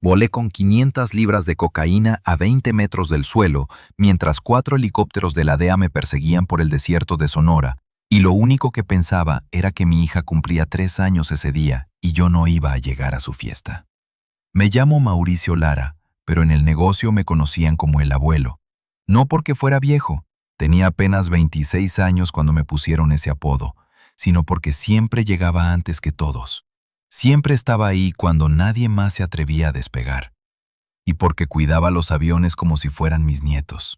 Volé con 500 libras de cocaína a 20 metros del suelo, mientras 4 helicópteros de la DEA me perseguían por el desierto de Sonora, y lo único que pensaba era que mi hija cumplía 3 años ese día y yo no iba a llegar a su fiesta. Me llamo Mauricio Lara, pero en el negocio me conocían como el abuelo. No porque fuera viejo, tenía apenas 26 años cuando me pusieron ese apodo, sino porque siempre llegaba antes que todos. Siempre estaba ahí cuando nadie más se atrevía a despegar. Y porque cuidaba los aviones como si fueran mis nietos.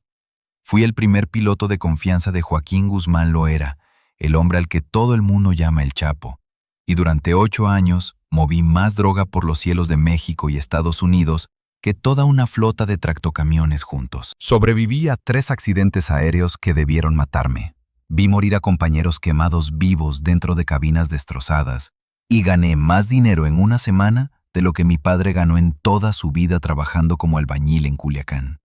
Fui el primer piloto de confianza de Joaquín Guzmán Loera, el hombre al que todo el mundo llama el Chapo. Y durante 8 años moví más droga por los cielos de México y Estados Unidos que toda una flota de tractocamiones juntos. Sobreviví a 3 accidentes aéreos que debieron matarme. Vi morir a compañeros quemados vivos dentro de cabinas destrozadas y gané más dinero en una semana de lo que mi padre ganó en toda su vida trabajando como albañil en Culiacán.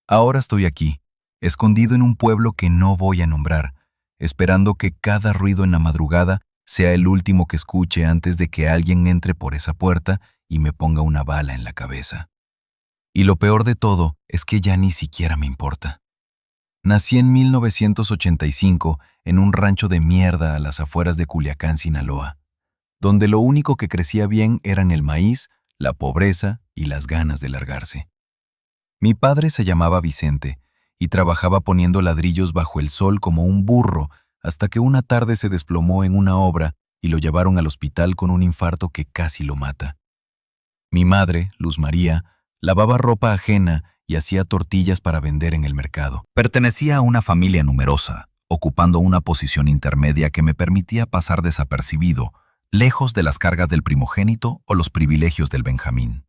Ahora estoy aquí, escondido en un pueblo que no voy a nombrar, esperando que cada ruido en la madrugada sea el último que escuche antes de que alguien entre por esa puerta y me ponga una bala en la cabeza. Y lo peor de todo es que ya ni siquiera me importa. Nací en 1985 en un rancho de mierda a las afueras de Culiacán, Sinaloa, donde lo único que crecía bien eran el maíz, la pobreza y las ganas de largarse. Mi padre se llamaba Vicente y trabajaba poniendo ladrillos bajo el sol como un burro hasta que una tarde se desplomó en una obra y lo llevaron al hospital con un infarto que casi lo mata. Mi madre, Luz María, lavaba ropa ajena y hacía tortillas para vender en el mercado. Pertenecía a una familia numerosa, ocupando una posición intermedia que me permitía pasar desapercibido, lejos de las cargas del primogénito o los privilegios del Benjamín.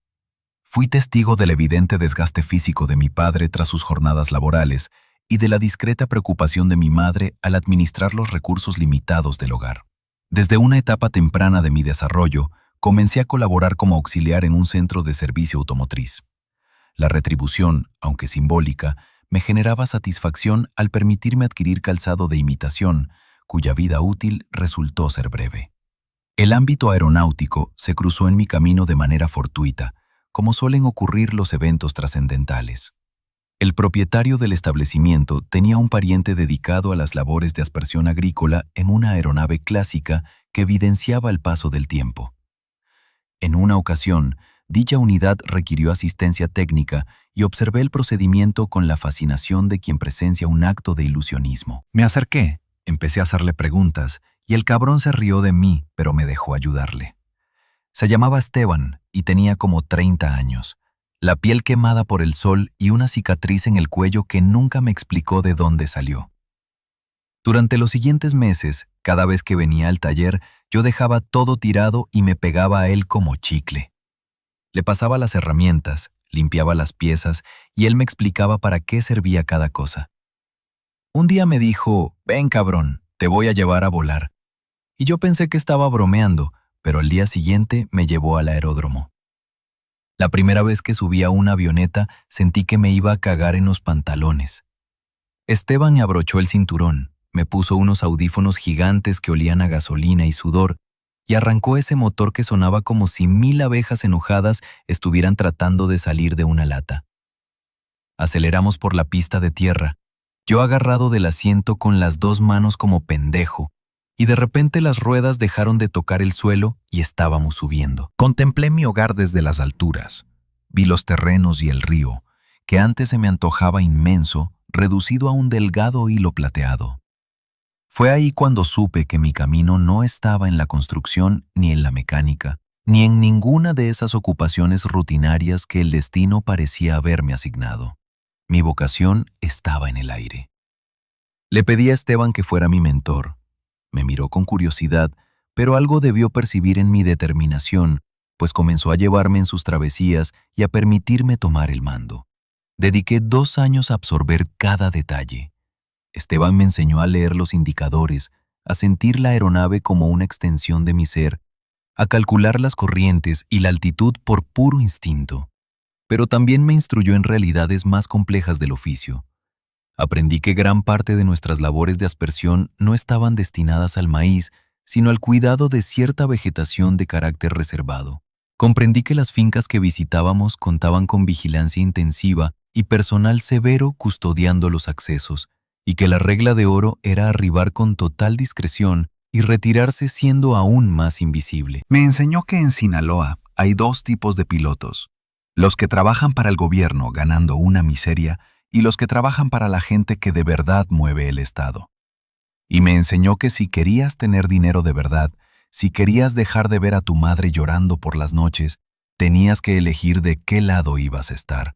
Fui testigo del evidente desgaste físico de mi padre tras sus jornadas laborales y de la discreta preocupación de mi madre al administrar los recursos limitados del hogar. Desde una etapa temprana de mi desarrollo, comencé a colaborar como auxiliar en un centro de servicio automotriz. La retribución, aunque simbólica, me generaba satisfacción al permitirme adquirir calzado de imitación, cuya vida útil resultó ser breve. El ámbito aeronáutico se cruzó en mi camino de manera fortuita, como suelen ocurrir los eventos trascendentales. El propietario del establecimiento tenía un pariente dedicado a las labores de aspersión agrícola en una aeronave clásica que evidenciaba el paso del tiempo. En una ocasión, dicha unidad requirió asistencia técnica y observé el procedimiento con la fascinación de quien presencia un acto de ilusionismo. Me acerqué, empecé a hacerle preguntas, y el cabrón se rió de mí, pero me dejó ayudarle. Se llamaba Esteban y tenía como 30 años, la piel quemada por el sol y una cicatriz en el cuello que nunca me explicó de dónde salió. Durante los siguientes meses, cada vez que venía al taller, yo dejaba todo tirado y me pegaba a él como chicle. Le pasaba las herramientas, limpiaba las piezas y él me explicaba para qué servía cada cosa. Un día me dijo, «Ven, cabrón, te voy a llevar a volar». Y yo pensé que estaba bromeando, pero al día siguiente me llevó al aeródromo. La primera vez que subí a una avioneta sentí que me iba a cagar en los pantalones. Esteban abrochó el cinturón, me puso unos audífonos gigantes que olían a gasolina y sudor, y arrancó ese motor que sonaba como si 1000 abejas enojadas estuvieran tratando de salir de una lata. Aceleramos por la pista de tierra, yo agarrado del asiento con las 2 manos como pendejo, y de repente las ruedas dejaron de tocar el suelo y estábamos subiendo. Contemplé mi hogar desde las alturas. Vi los terrenos y el río, que antes se me antojaba inmenso, reducido a un delgado hilo plateado. Fue ahí cuando supe que mi camino no estaba en la construcción ni en la mecánica, ni en ninguna de esas ocupaciones rutinarias que el destino parecía haberme asignado. Mi vocación estaba en el aire. Le pedí a Esteban que fuera mi mentor. Me miró con curiosidad, pero algo debió percibir en mi determinación, pues comenzó a llevarme en sus travesías y a permitirme tomar el mando. Dediqué 2 años a absorber cada detalle. Esteban me enseñó a leer los indicadores, a sentir la aeronave como una extensión de mi ser, a calcular las corrientes y la altitud por puro instinto. Pero también me instruyó en realidades más complejas del oficio. Aprendí que gran parte de nuestras labores de aspersión no estaban destinadas al maíz, sino al cuidado de cierta vegetación de carácter reservado. Comprendí que las fincas que visitábamos contaban con vigilancia intensiva y personal severo custodiando los accesos, y que la regla de oro era arribar con total discreción y retirarse siendo aún más invisible. Me enseñó que en Sinaloa hay dos tipos de pilotos: los que trabajan para el gobierno ganando una miseria y los que trabajan para la gente que de verdad mueve el Estado. Y me enseñó que si querías tener dinero de verdad, si querías dejar de ver a tu madre llorando por las noches, tenías que elegir de qué lado ibas a estar.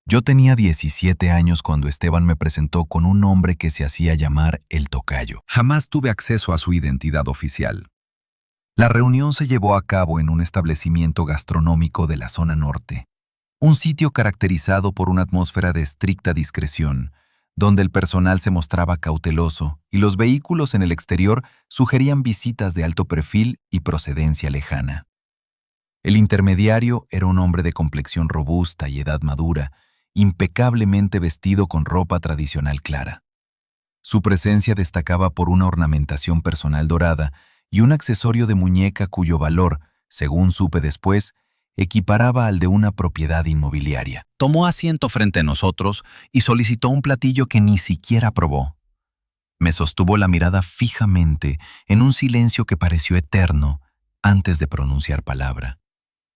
Yo tenía 17 años cuando Esteban me presentó con un hombre que se hacía llamar el Tocayo. Jamás tuve acceso a su identidad oficial. La reunión se llevó a cabo en un establecimiento gastronómico de la zona norte, un sitio caracterizado por una atmósfera de estricta discreción, donde el personal se mostraba cauteloso y los vehículos en el exterior sugerían visitas de alto perfil y procedencia lejana. El intermediario era un hombre de complexión robusta y edad madura, impecablemente vestido con ropa tradicional clara. Su presencia destacaba por una ornamentación personal dorada y un accesorio de muñeca cuyo valor, según supe después, equiparaba al de una propiedad inmobiliaria. Tomó asiento frente a nosotros y solicitó un platillo que ni siquiera probó. Me sostuvo la mirada fijamente en un silencio que pareció eterno antes de pronunciar palabra.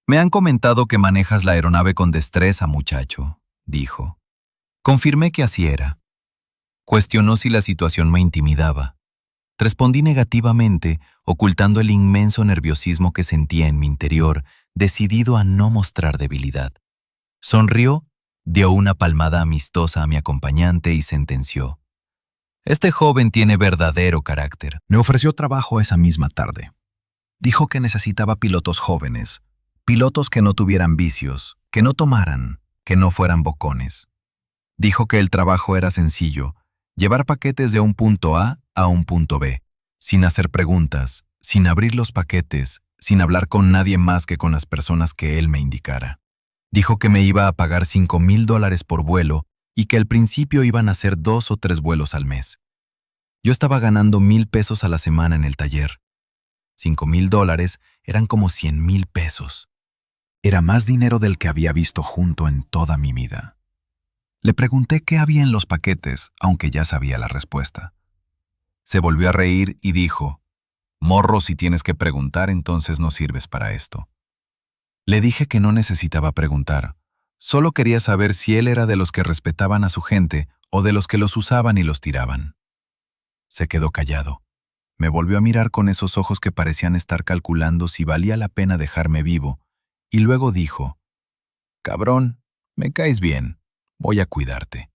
«Me han comentado que manejas la aeronave con destreza, muchacho», dijo. Confirmé que así era. Cuestionó si la situación me intimidaba. Respondí negativamente, ocultando el inmenso nerviosismo que sentía en mi interior, decidido a no mostrar debilidad. Sonrió, dio una palmada amistosa a mi acompañante y sentenció: «Este joven tiene verdadero carácter». Me ofreció trabajo esa misma tarde. Dijo que necesitaba pilotos jóvenes, pilotos que no tuvieran vicios, que no tomaran, que no fueran bocones. Dijo que el trabajo era sencillo: llevar paquetes de un punto A a un punto B, sin hacer preguntas, sin abrir los paquetes, sin hablar con nadie más que con las personas que él me indicara. Dijo que me iba a pagar $5,000 por vuelo y que al principio iban a ser 2 o 3 vuelos al mes. Yo estaba ganando $1,000 a la semana en el taller. $5,000 eran como $100,000. Era más dinero del que había visto junto en toda mi vida. Le pregunté qué había en los paquetes, aunque ya sabía la respuesta. Se volvió a reír y dijo: «Morro, si tienes que preguntar, entonces no sirves para esto». Le dije que no necesitaba preguntar. Solo quería saber si él era de los que respetaban a su gente o de los que los usaban y los tiraban. Se quedó callado. Me volvió a mirar con esos ojos que parecían estar calculando si valía la pena dejarme vivo, y luego dijo: «Cabrón, me caes bien, voy a cuidarte.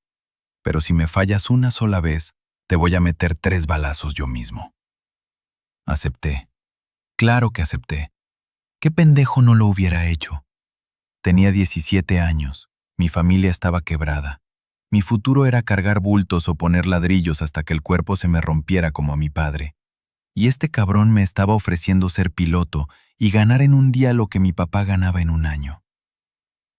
Pero si me fallas una sola vez, te voy a meter 3 balazos yo mismo». Acepté. Claro que acepté. ¿Qué pendejo no lo hubiera hecho? Tenía 17 años, mi familia estaba quebrada. Mi futuro era cargar bultos o poner ladrillos hasta que el cuerpo se me rompiera como a mi padre. Y este cabrón me estaba ofreciendo ser piloto y ganar en un día lo que mi papá ganaba en un año.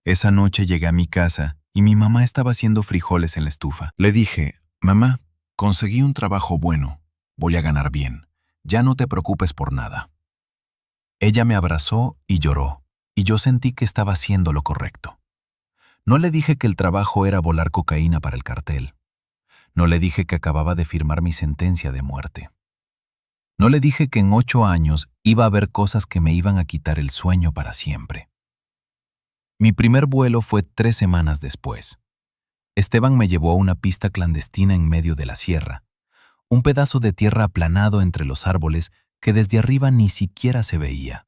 Esa noche llegué a mi casa y mi mamá estaba haciendo frijoles en la estufa. Le dije: «Mamá, conseguí un trabajo bueno, voy a ganar bien, ya no te preocupes por nada». Ella me abrazó y lloró, y yo sentí que estaba haciendo lo correcto. No le dije que el trabajo era volar cocaína para el cartel. No le dije que acababa de firmar mi sentencia de muerte. No le dije que en 8 años iba a haber cosas que me iban a quitar el sueño para siempre. Mi primer vuelo fue 3 semanas después. Esteban me llevó a una pista clandestina en medio de la sierra, un pedazo de tierra aplanado entre los árboles que desde arriba ni siquiera se veía.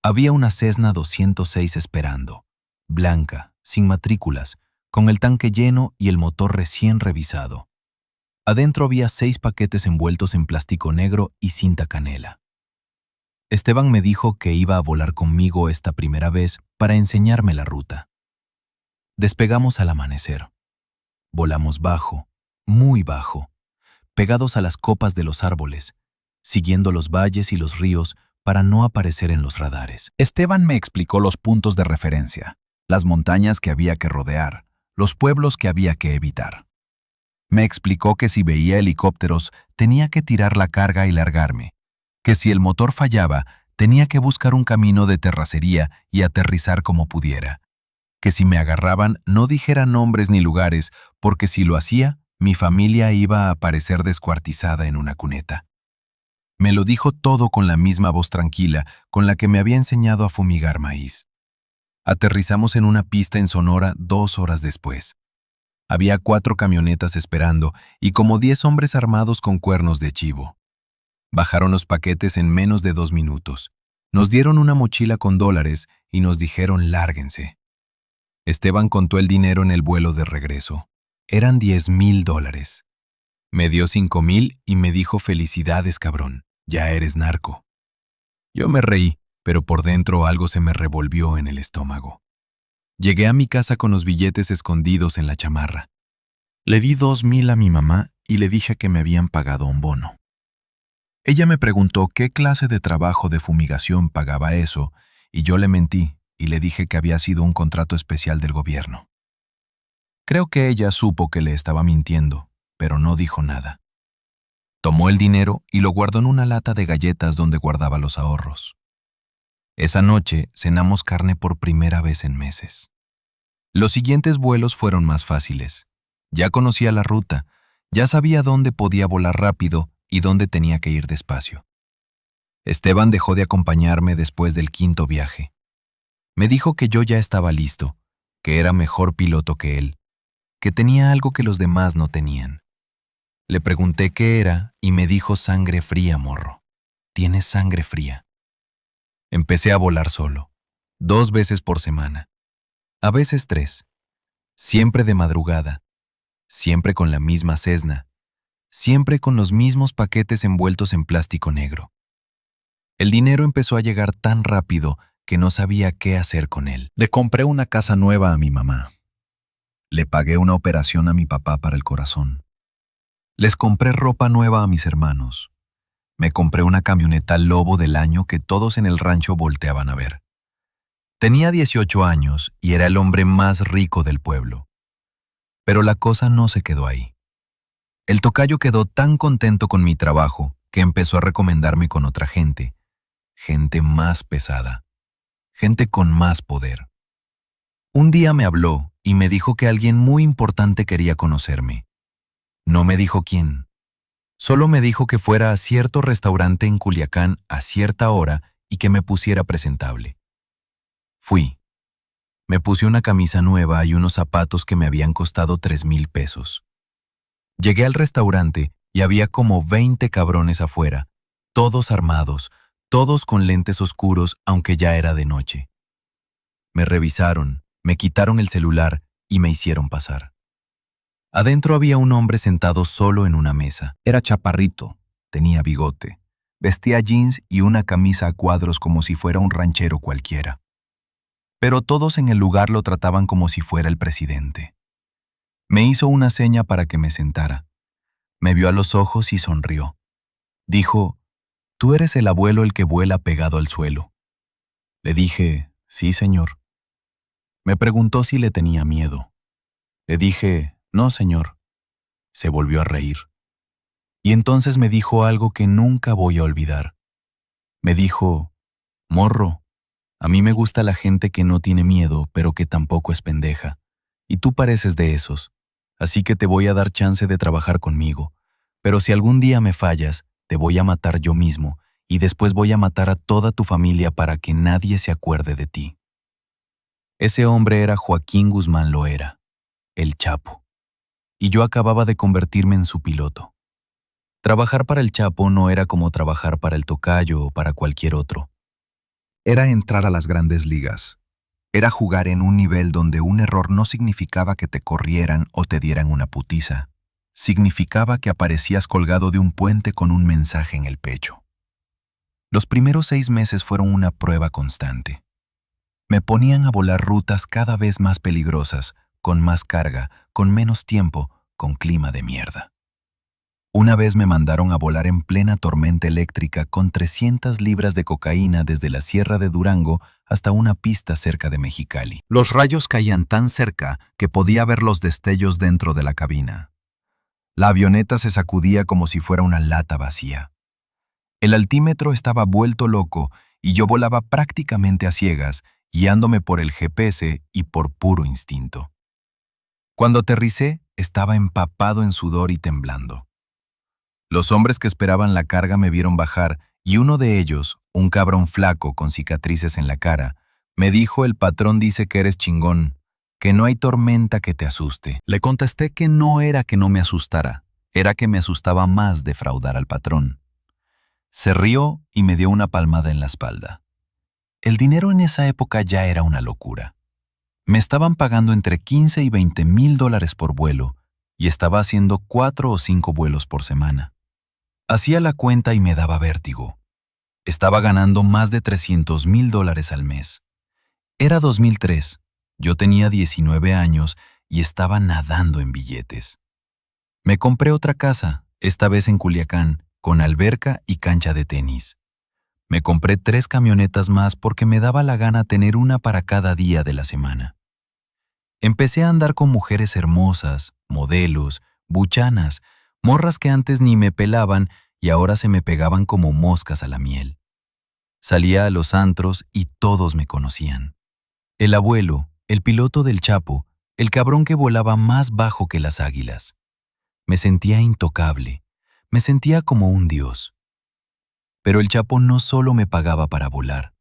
Había una Cessna 206 esperando, blanca, sin matrículas, con el tanque lleno y el motor recién revisado. Adentro había 6 paquetes envueltos en plástico negro y cinta canela. Esteban me dijo que iba a volar conmigo esta primera vez para enseñarme la ruta. Despegamos al amanecer. Volamos bajo, muy bajo, pegados a las copas de los árboles, siguiendo los valles y los ríos para no aparecer en los radares. Esteban me explicó los puntos de referencia, las montañas que había que rodear, los pueblos que había que evitar. Me explicó que si veía helicópteros tenía que tirar la carga y largarme, que si el motor fallaba Tenía que buscar un camino de terracería y aterrizar como pudiera. Que si me agarraban no dijera nombres ni lugares, porque si lo hacía, mi familia iba a aparecer descuartizada en una cuneta. Me lo dijo todo con la misma voz tranquila con la que me había enseñado a fumigar maíz. Aterrizamos en una pista en Sonora 2 horas después. Había 4 camionetas esperando y como 10 hombres armados con cuernos de chivo. Bajaron los paquetes en menos de 2 minutos. Nos dieron una mochila con dólares y nos dijeron lárguense. Esteban contó el dinero en el vuelo de regreso. Eran $10,000. Me dio 5,000 y me dijo felicidades, cabrón, ya eres narco. Yo me reí, pero por dentro algo se me revolvió en el estómago. Llegué a mi casa con los billetes escondidos en la chamarra. Le di 2,000 a mi mamá y le dije que me habían pagado un bono. Ella me preguntó qué clase de trabajo de fumigación pagaba eso, y yo le mentí y le dije que había sido un contrato especial del gobierno. Creo que ella supo que le estaba mintiendo, pero no dijo nada. Tomó el dinero y lo guardó en una lata de galletas donde guardaba los ahorros. Esa noche cenamos carne por primera vez en meses. Los siguientes vuelos fueron más fáciles. Ya conocía la ruta, ya sabía dónde podía volar rápido y dónde tenía que ir despacio. Esteban dejó de acompañarme después del 5.º viaje. Me dijo que yo ya estaba listo, que era mejor piloto que él, que tenía algo que los demás no tenían. Le pregunté qué era y me dijo sangre fría, morro. Tienes sangre fría. Empecé a volar solo, 2 veces por semana, a veces 3, siempre de madrugada, siempre con la misma Cessna, siempre con los mismos paquetes envueltos en plástico negro. El dinero empezó a llegar tan rápido que no sabía qué hacer con él. Le compré una casa nueva a mi mamá. Le pagué una operación a mi papá para el corazón. Les compré ropa nueva a mis hermanos. Me compré una camioneta Lobo del año que todos en el rancho volteaban a ver. Tenía 18 años y era el hombre más rico del pueblo. Pero la cosa no se quedó ahí. El tocayo quedó tan contento con mi trabajo que empezó a recomendarme con otra gente más pesada, gente con más poder. Un día me habló y me dijo que alguien muy importante quería conocerme. No me dijo quién. Solo me dijo que fuera a cierto restaurante en Culiacán a cierta hora y que me pusiera presentable. Fui. Me puse una camisa nueva y unos zapatos que me habían costado 3,000 pesos. Llegué al restaurante y había como 20 cabrones afuera, todos armados, todos con lentes oscuros aunque ya era de noche. Me revisaron, me quitaron el celular y me hicieron pasar. Adentro había un hombre sentado solo en una mesa. Era chaparrito, tenía bigote, vestía jeans y una camisa a cuadros como si fuera un ranchero cualquiera. Pero todos en el lugar lo trataban como si fuera el presidente. Me hizo una seña para que me sentara. Me vio a los ojos y sonrió. Dijo, «Tú eres el abuelo el que vuela pegado al suelo». Le dije, «Sí, señor». Me preguntó si le tenía miedo. Le dije, «No, señor». Se volvió a reír. Y entonces me dijo algo que nunca voy a olvidar. Me dijo, «Morro, a mí me gusta la gente que no tiene miedo, pero que tampoco es pendeja. Y tú pareces de esos. Así que te voy a dar chance de trabajar conmigo. Pero si algún día me fallas, te voy a matar yo mismo, y después voy a matar a toda tu familia para que nadie se acuerde de ti». Ese hombre era Joaquín Guzmán Loera, el Chapo. Y yo acababa de convertirme en su piloto. Trabajar para el Chapo no era como trabajar para el tocayo o para cualquier otro. Era entrar a las grandes ligas. Era jugar en un nivel donde un error no significaba que te corrieran o te dieran una putiza. Significaba que aparecías colgado de un puente con un mensaje en el pecho. Los primeros 6 meses fueron una prueba constante. Me ponían a volar rutas cada vez más peligrosas, con más carga, con menos tiempo, con clima de mierda. Una vez me mandaron a volar en plena tormenta eléctrica con 300 libras de cocaína desde la Sierra de Durango hasta una pista cerca de Mexicali. Los rayos caían tan cerca que podía ver los destellos dentro de la cabina. La avioneta se sacudía como si fuera una lata vacía. El altímetro estaba vuelto loco y yo volaba prácticamente a ciegas, guiándome por el GPS y por puro instinto. Cuando aterricé, estaba empapado en sudor y temblando. Los hombres que esperaban la carga me vieron bajar y uno de ellos, un cabrón flaco con cicatrices en la cara, me dijo: el patrón dice que eres chingón, que no hay tormenta que te asuste. Le contesté que no era que no me asustara, era que me asustaba más defraudar al patrón. Se rió y me dio una palmada en la espalda. El dinero en esa época ya era una locura. Me estaban pagando entre 15 y 20 mil dólares por vuelo y estaba haciendo 4 o 5 vuelos por semana. Hacía la cuenta y me daba vértigo. Estaba ganando más de 300 mil dólares al mes. Era 2003. Yo tenía 19 años y estaba nadando en billetes. Me compré otra casa, esta vez en Culiacán, con alberca y cancha de tenis. Me compré 3 camionetas más porque me daba la gana tener una para cada día de la semana. Empecé a andar con mujeres hermosas, modelos, buchanas, morras que antes ni me pelaban y ahora se me pegaban como moscas a la miel. Salía a los antros y todos me conocían. El abuelo, el piloto del Chapo, el cabrón que volaba más bajo que las águilas. Me sentía intocable, me sentía como un dios. Pero el Chapo no solo me pagaba para volar,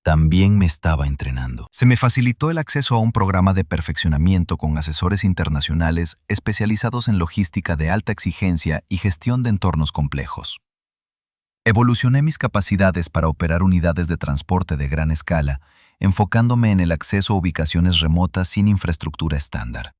también me estaba entrenando. Se me facilitó el acceso a un programa de perfeccionamiento con asesores internacionales especializados en logística de alta exigencia y gestión de entornos complejos. Evolucioné mis capacidades para operar unidades de transporte de gran escala, enfocándome en el acceso a ubicaciones remotas sin infraestructura estándar.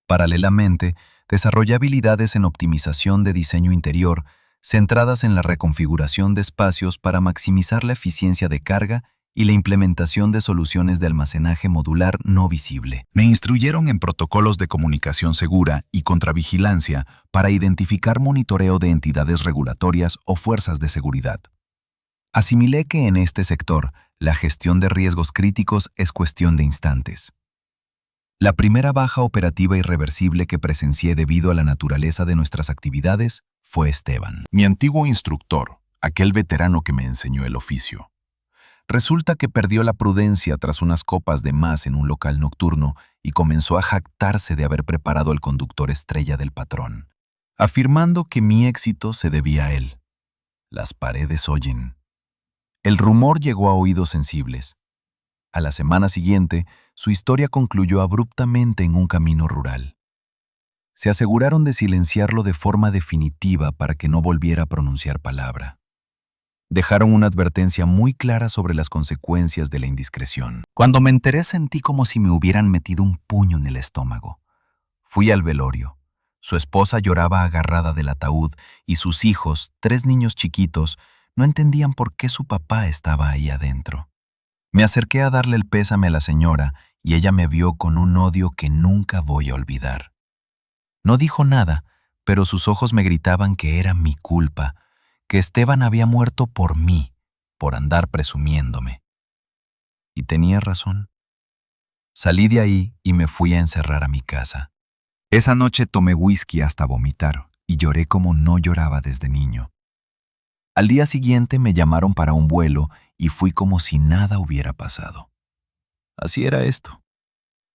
Paralelamente, desarrollé habilidades en optimización de diseño interior, centradas en la reconfiguración de espacios para maximizar la eficiencia de carga y la implementación de soluciones de almacenaje modular no visible. Me instruyeron en protocolos de comunicación segura y contravigilancia para identificar monitoreo de entidades regulatorias o fuerzas de seguridad. Asimilé que en este sector, la gestión de riesgos críticos es cuestión de instantes. La primera baja operativa irreversible que presencié debido a la naturaleza de nuestras actividades fue Esteban, mi antiguo instructor, aquel veterano que me enseñó el oficio. Resulta que perdió la prudencia tras unas copas de más en un local nocturno y comenzó a jactarse de haber preparado el conductor estrella del patrón, afirmando que mi éxito se debía a él. Las paredes oyen. El rumor llegó a oídos sensibles. A la semana siguiente, su historia concluyó abruptamente en un camino rural. Se aseguraron de silenciarlo de forma definitiva para que no volviera a pronunciar palabra. Dejaron una advertencia muy clara sobre las consecuencias de la indiscreción. Cuando me enteré sentí como si me hubieran metido un puño en el estómago. Fui al velorio. Su esposa lloraba agarrada del ataúd y sus hijos, 3 niños chiquitos, no entendían por qué su papá estaba ahí adentro. Me acerqué a darle el pésame a la señora y ella me vio con un odio que nunca voy a olvidar. No dijo nada, pero sus ojos me gritaban que era mi culpa, que Esteban había muerto por mí, por andar presumiéndome. Y tenía razón. Salí de ahí y me fui a encerrar a mi casa. Esa noche tomé whisky hasta vomitar y lloré como no lloraba desde niño. Al día siguiente me llamaron para un vuelo y fui como si nada hubiera pasado. Así era esto.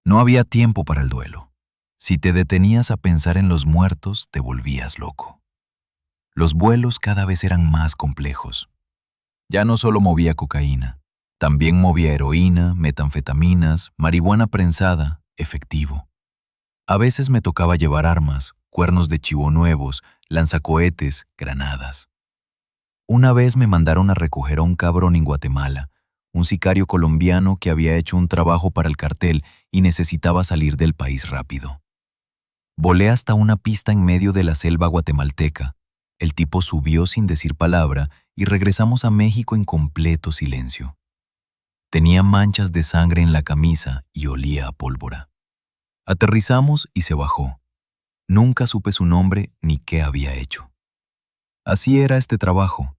No había tiempo para el duelo. Si te detenías a pensar en los muertos, te volvías loco. Los vuelos cada vez eran más complejos. Ya no solo movía cocaína, también movía heroína, metanfetaminas, marihuana prensada, efectivo. A veces me tocaba llevar armas, cuernos de chivo nuevos, lanzacohetes, granadas. Una vez me mandaron a recoger a un cabrón en Guatemala, un sicario colombiano que había hecho un trabajo para el cartel y necesitaba salir del país rápido. Volé hasta una pista en medio de la selva guatemalteca. El tipo subió sin decir palabra y regresamos a México en completo silencio. Tenía manchas de sangre en la camisa y olía a pólvora. Aterrizamos y se bajó. Nunca supe su nombre ni qué había hecho. Así era este trabajo.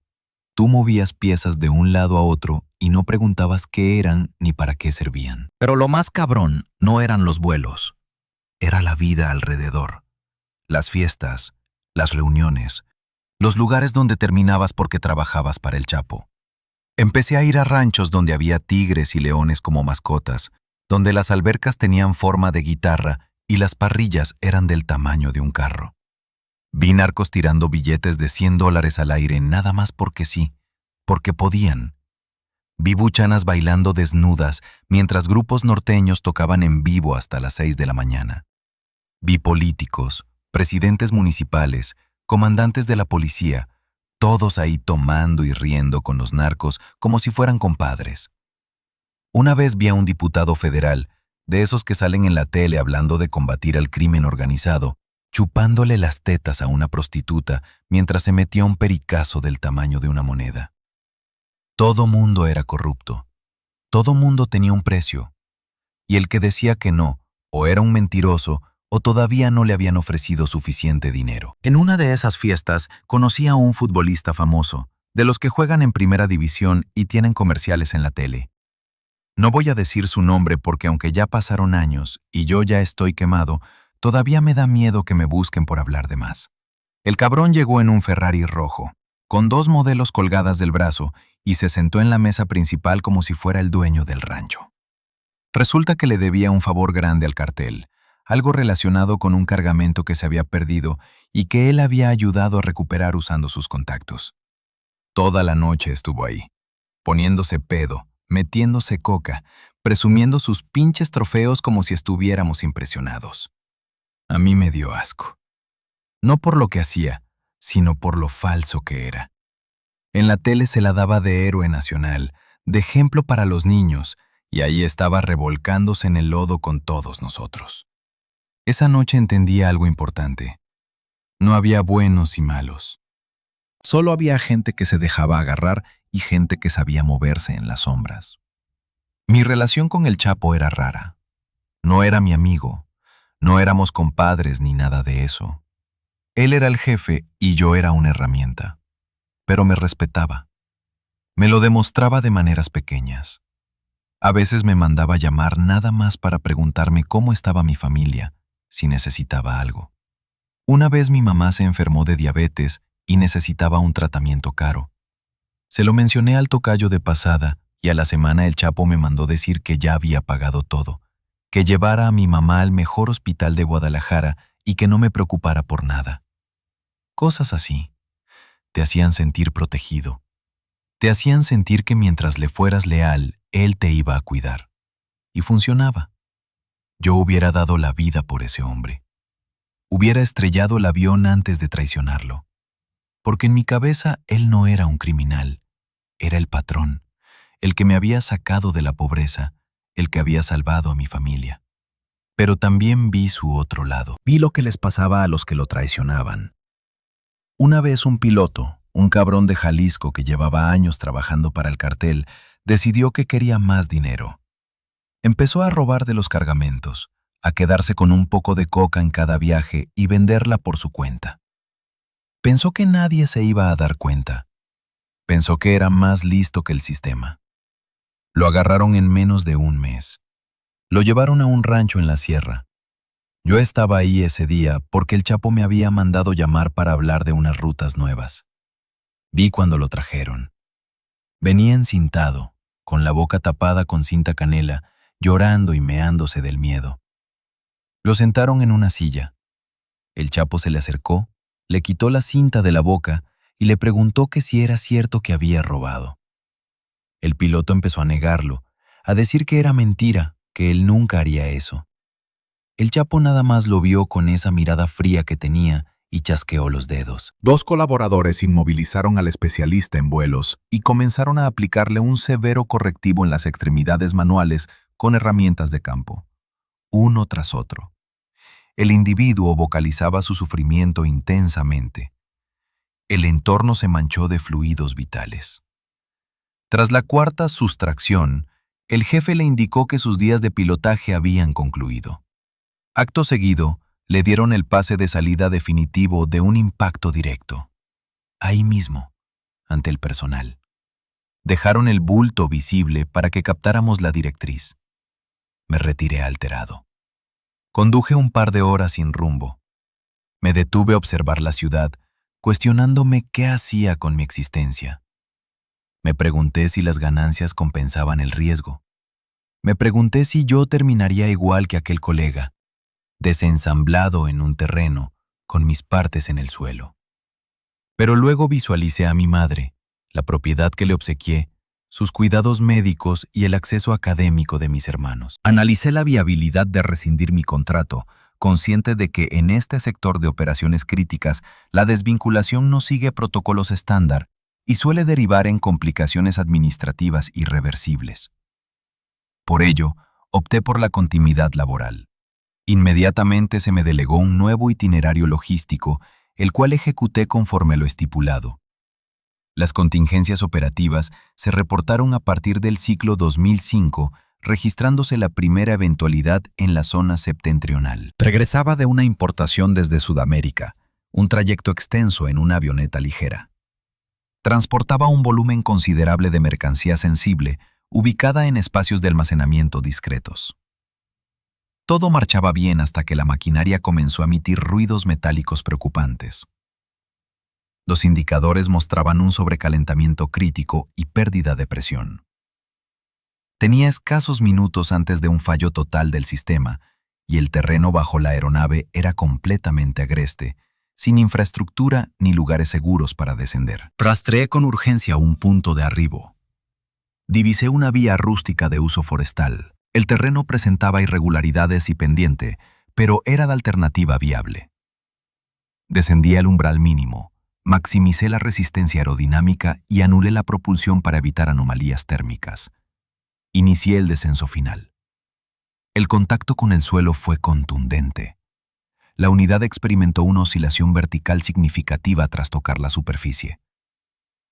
Tú movías piezas de un lado a otro y no preguntabas qué eran ni para qué servían. Pero lo más cabrón no eran los vuelos. Era la vida alrededor. Las fiestas, las reuniones, los lugares donde terminabas porque trabajabas para el Chapo. Empecé a ir a ranchos donde había tigres y leones como mascotas, donde las albercas tenían forma de guitarra y las parrillas eran del tamaño de un carro. Vi narcos tirando billetes de $100 al aire nada más porque sí, porque podían. Vi buchanas bailando desnudas mientras grupos norteños tocaban en vivo hasta las 6 de la mañana. Vi políticos, presidentes municipales, comandantes de la policía, todos ahí tomando y riendo con los narcos como si fueran compadres. Una vez vi a un diputado federal, de esos que salen en la tele hablando de combatir al crimen organizado, chupándole las tetas a una prostituta mientras se metía un pericazo del tamaño de una moneda. Todo mundo era corrupto. Todo mundo tenía un precio. Y el que decía que no, o era un mentiroso, o todavía no le habían ofrecido suficiente dinero. En una de esas fiestas conocí a un futbolista famoso, de los que juegan en primera división y tienen comerciales en la tele. No voy a decir su nombre porque aunque ya pasaron años y yo ya estoy quemado, todavía me da miedo que me busquen por hablar de más. El cabrón llegó en un Ferrari rojo, con 2 modelos colgadas del brazo, y se sentó en la mesa principal como si fuera el dueño del rancho. Resulta que le debía un favor grande al cartel, algo relacionado con un cargamento que se había perdido y que él había ayudado a recuperar usando sus contactos. Toda la noche estuvo ahí, poniéndose pedo, metiéndose coca, presumiendo sus pinches trofeos como si estuviéramos impresionados. A mí me dio asco. No por lo que hacía, sino por lo falso que era. En la tele se la daba de héroe nacional, de ejemplo para los niños, y ahí estaba revolcándose en el lodo con todos nosotros. Esa noche entendí algo importante. No había buenos y malos. Solo había gente que se dejaba agarrar y gente que sabía moverse en las sombras. Mi relación con el Chapo era rara. No era mi amigo, no éramos compadres ni nada de eso. Él era el jefe y yo era una herramienta. Pero me respetaba. Me lo demostraba de maneras pequeñas. A veces me mandaba llamar nada más para preguntarme cómo estaba mi familia, si necesitaba algo. Una vez mi mamá se enfermó de diabetes y necesitaba un tratamiento caro. Se lo mencioné al tocayo de pasada y a la semana el Chapo me mandó decir que ya había pagado todo, que llevara a mi mamá al mejor hospital de Guadalajara y que no me preocupara por nada. Cosas así. Te hacían sentir protegido. Te hacían sentir que mientras le fueras leal, él te iba a cuidar. Y funcionaba. Yo hubiera dado la vida por ese hombre. Hubiera estrellado el avión antes de traicionarlo. Porque en mi cabeza él no era un criminal. Era el patrón, el que me había sacado de la pobreza, el que había salvado a mi familia. Pero también vi su otro lado. Vi lo que les pasaba a los que lo traicionaban. Una vez un piloto, un cabrón de Jalisco que llevaba años trabajando para el cartel, decidió que quería más dinero. Empezó a robar de los cargamentos, a quedarse con un poco de coca en cada viaje y venderla por su cuenta. Pensó que nadie se iba a dar cuenta. Pensó que era más listo que el sistema. Lo agarraron en menos de un mes. Lo llevaron a un rancho en la sierra. Yo estaba ahí ese día porque el Chapo me había mandado llamar para hablar de unas rutas nuevas. Vi cuando lo trajeron. Venía encintado, con la boca tapada con cinta canela, llorando y meándose del miedo. Lo sentaron en una silla. El Chapo se le acercó, le quitó la cinta de la boca y le preguntó que si era cierto que había robado. El piloto empezó a negarlo, a decir que era mentira, que él nunca haría eso. El Chapo nada más lo vio con esa mirada fría que tenía y chasqueó los dedos. 2 colaboradores inmovilizaron al especialista en vuelos y comenzaron a aplicarle un severo correctivo en las extremidades manuales con herramientas de campo, uno tras otro. El individuo vocalizaba su sufrimiento intensamente. El entorno se manchó de fluidos vitales. Tras la cuarta sustracción, el jefe le indicó que sus días de pilotaje habían concluido. Acto seguido, le dieron el pase de salida definitivo de un impacto directo. Ahí mismo, ante el personal. Dejaron el bulto visible para que captáramos la directriz. Me retiré alterado. Conduje un par de horas sin rumbo. Me detuve a observar la ciudad, cuestionándome qué hacía con mi existencia. Me pregunté si las ganancias compensaban el riesgo. Me pregunté si yo terminaría igual que aquel colega, desensamblado en un terreno, con mis partes en el suelo. Pero luego visualicé a mi madre, la propiedad que le obsequié, sus cuidados médicos y el acceso académico de mis hermanos. Analicé la viabilidad de rescindir mi contrato, consciente de que en este sector de operaciones críticas la desvinculación no sigue protocolos estándar y suele derivar en complicaciones administrativas irreversibles. Por ello, opté por la continuidad laboral. Inmediatamente se me delegó un nuevo itinerario logístico, el cual ejecuté conforme lo estipulado. Las contingencias operativas se reportaron a partir del ciclo 2005, registrándose la primera eventualidad en la zona septentrional. Regresaba de una importación desde Sudamérica, un trayecto extenso en una avioneta ligera. Transportaba un volumen considerable de mercancía sensible, ubicada en espacios de almacenamiento discretos. Todo marchaba bien hasta que la maquinaria comenzó a emitir ruidos metálicos preocupantes. Los indicadores mostraban un sobrecalentamiento crítico y pérdida de presión. Tenía escasos minutos antes de un fallo total del sistema, y el terreno bajo la aeronave era completamente agreste, sin infraestructura ni lugares seguros para descender. Rastreé con urgencia un punto de arribo. Divisé una vía rústica de uso forestal. El terreno presentaba irregularidades y pendiente, pero era de alternativa viable. Descendí al umbral mínimo, maximicé la resistencia aerodinámica y anulé la propulsión para evitar anomalías térmicas. Inicié el descenso final. El contacto con el suelo fue contundente. La unidad experimentó una oscilación vertical significativa tras tocar la superficie.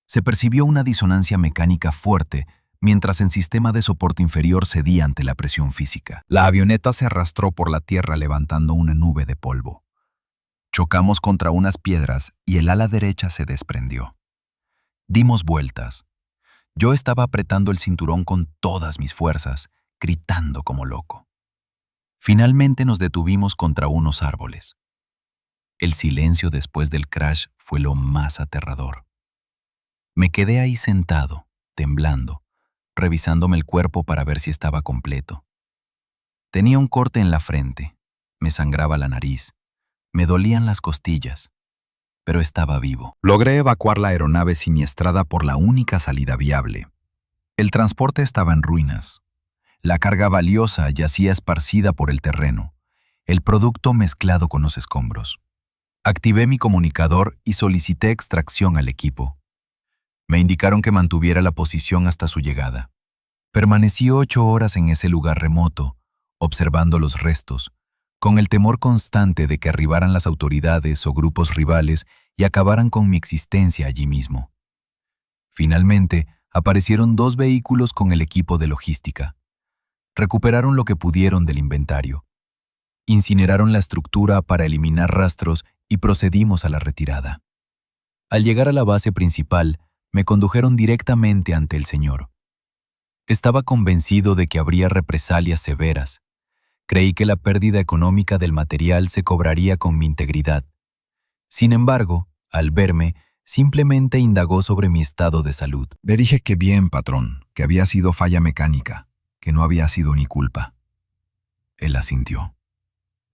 Se percibió una disonancia mecánica fuerte, mientras el sistema de soporte inferior cedía ante la presión física. La avioneta se arrastró por la tierra levantando una nube de polvo. Chocamos contra unas piedras y el ala derecha se desprendió. Dimos vueltas. Yo estaba apretando el cinturón con todas mis fuerzas, gritando como loco. Finalmente nos detuvimos contra unos árboles. El silencio después del crash fue lo más aterrador. Me quedé ahí sentado, temblando, revisándome el cuerpo para ver si estaba completo. Tenía un corte en la frente, me sangraba la nariz, me dolían las costillas, pero estaba vivo. Logré evacuar la aeronave siniestrada por la única salida viable. El transporte estaba en ruinas. La carga valiosa yacía esparcida por el terreno, el producto mezclado con los escombros. Activé mi comunicador y solicité extracción al equipo. Me indicaron que mantuviera la posición hasta su llegada. Permanecí 8 horas en ese lugar remoto, observando los restos, con el temor constante de que arribaran las autoridades o grupos rivales y acabaran con mi existencia allí mismo. Finalmente, aparecieron 2 vehículos con el equipo de logística. Recuperaron lo que pudieron del inventario. Incineraron la estructura para eliminar rastros y procedimos a la retirada. Al llegar a la base principal, me condujeron directamente ante el señor. Estaba convencido de que habría represalias severas. Creí que la pérdida económica del material se cobraría con mi integridad. Sin embargo, al verme, simplemente indagó sobre mi estado de salud. Le dije que bien, patrón, que había sido falla mecánica, que no había sido mi culpa. Él asintió.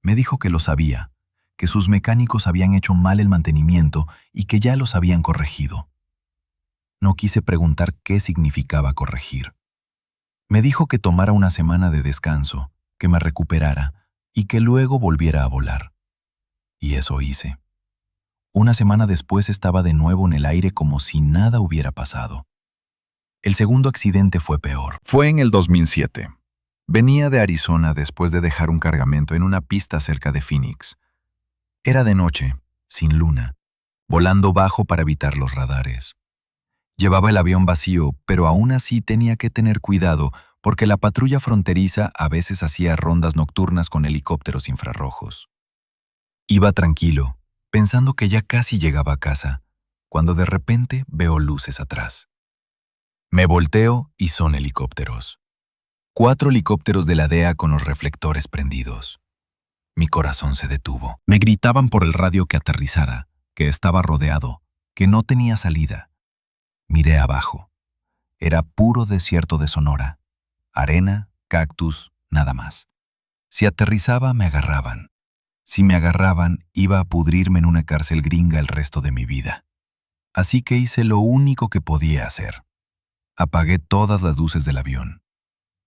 Me dijo que lo sabía, que sus mecánicos habían hecho mal el mantenimiento y que ya los habían corregido. No quise preguntar qué significaba corregir. Me dijo que tomara una semana de descanso, que me recuperara y que luego volviera a volar. Y eso hice. Una semana después estaba de nuevo en el aire como si nada hubiera pasado. El segundo accidente fue peor. Fue en el 2007. Venía de Arizona después de dejar un cargamento en una pista cerca de Phoenix. Era de noche, sin luna, volando bajo para evitar los radares. Llevaba el avión vacío, pero aún así tenía que tener cuidado porque la patrulla fronteriza a veces hacía rondas nocturnas con helicópteros infrarrojos. Iba tranquilo, pensando que ya casi llegaba a casa, cuando de repente veo luces atrás. Me volteo y son helicópteros. 4 helicópteros de la DEA con los reflectores prendidos. Mi corazón se detuvo. Me gritaban por el radio que aterrizara, que estaba rodeado, que no tenía salida. Miré abajo. Era puro desierto de Sonora. Arena, cactus, nada más. Si aterrizaba, me agarraban. Si me agarraban, iba a pudrirme en una cárcel gringa el resto de mi vida. Así que hice lo único que podía hacer. Apagué todas las luces del avión.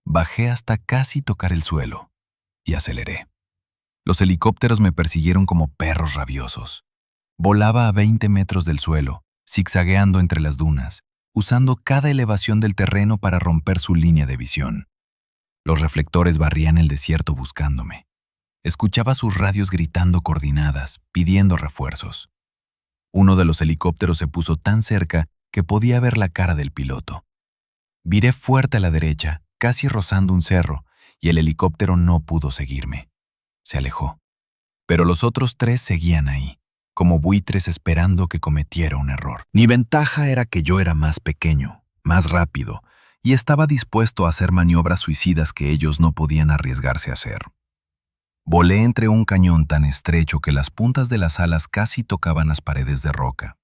Bajé hasta casi tocar el suelo y aceleré. Los helicópteros me persiguieron como perros rabiosos. Volaba a 20 metros del suelo, zigzagueando entre las dunas, usando cada elevación del terreno para romper su línea de visión. Los reflectores barrían el desierto buscándome. Escuchaba sus radios gritando coordinadas, pidiendo refuerzos. Uno de los helicópteros se puso tan cerca que podía ver la cara del piloto. Viré fuerte a la derecha, casi rozando un cerro, y el helicóptero no pudo seguirme. Se alejó. Pero los otros 3 seguían ahí, como buitres esperando que cometiera un error. Mi ventaja era que yo era más pequeño, más rápido, y estaba dispuesto a hacer maniobras suicidas que ellos no podían arriesgarse a hacer. Volé entre un cañón tan estrecho que las puntas de las alas casi tocaban las paredes de roca.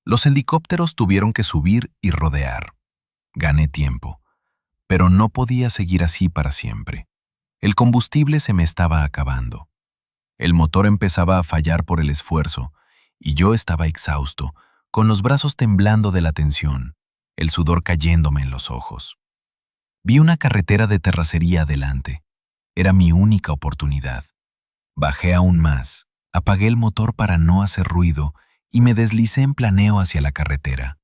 Los helicópteros tuvieron que subir y rodear. Gané tiempo, pero no podía seguir así para siempre. El combustible se me estaba acabando. El motor empezaba a fallar por el esfuerzo, y yo estaba exhausto, con los brazos temblando de la tensión, el sudor cayéndome en los ojos. Vi una carretera de terracería adelante. Era mi única oportunidad. Bajé aún más, apagué el motor para no hacer ruido y me deslicé en planeo hacia la carretera.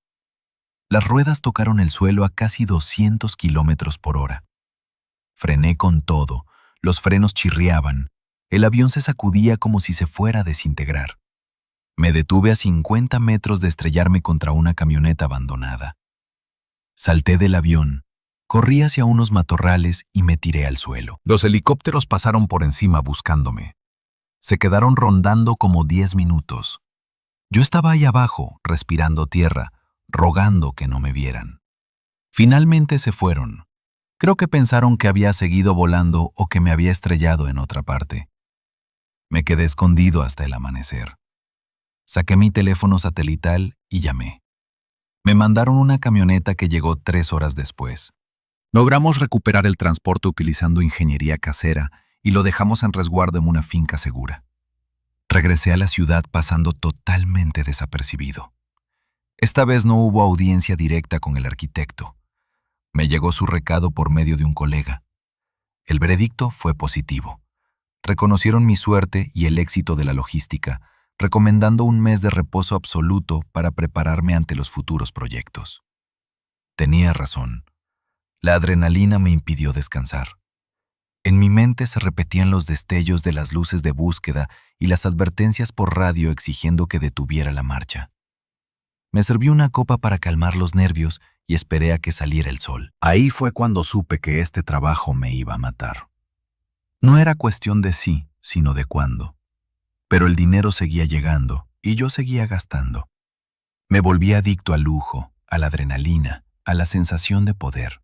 Las ruedas tocaron el suelo a casi 200 kilómetros por hora. Frené con todo, los frenos chirriaban, el avión se sacudía como si se fuera a desintegrar. Me detuve a 50 metros de estrellarme contra una camioneta abandonada. Salté del avión, corrí hacia unos matorrales y me tiré al suelo. Los helicópteros pasaron por encima buscándome. Se quedaron rondando como 10 minutos. Yo estaba ahí abajo, respirando tierra, rogando que no me vieran. Finalmente se fueron. Creo que pensaron que había seguido volando o que me había estrellado en otra parte. Me quedé escondido hasta el amanecer. Saqué mi teléfono satelital y llamé. Me mandaron una camioneta que llegó 3 horas después. Logramos recuperar el transporte utilizando ingeniería casera y lo dejamos en resguardo en una finca segura. Regresé a la ciudad pasando totalmente desapercibido. Esta vez no hubo audiencia directa con el arquitecto. Me llegó su recado por medio de un colega. El veredicto fue positivo. Reconocieron mi suerte y el éxito de la logística, recomendando un mes de reposo absoluto para prepararme ante los futuros proyectos. Tenía razón. La adrenalina me impidió descansar. En mi mente se repetían los destellos de las luces de búsqueda y las advertencias por radio exigiendo que detuviera la marcha. Me serví una copa para calmar los nervios y esperé a que saliera el sol. Ahí fue cuando supe que este trabajo me iba a matar. No era cuestión de sí, sino de cuándo. Pero el dinero seguía llegando y yo seguía gastando. Me volví adicto al lujo, a la adrenalina, a la sensación de poder.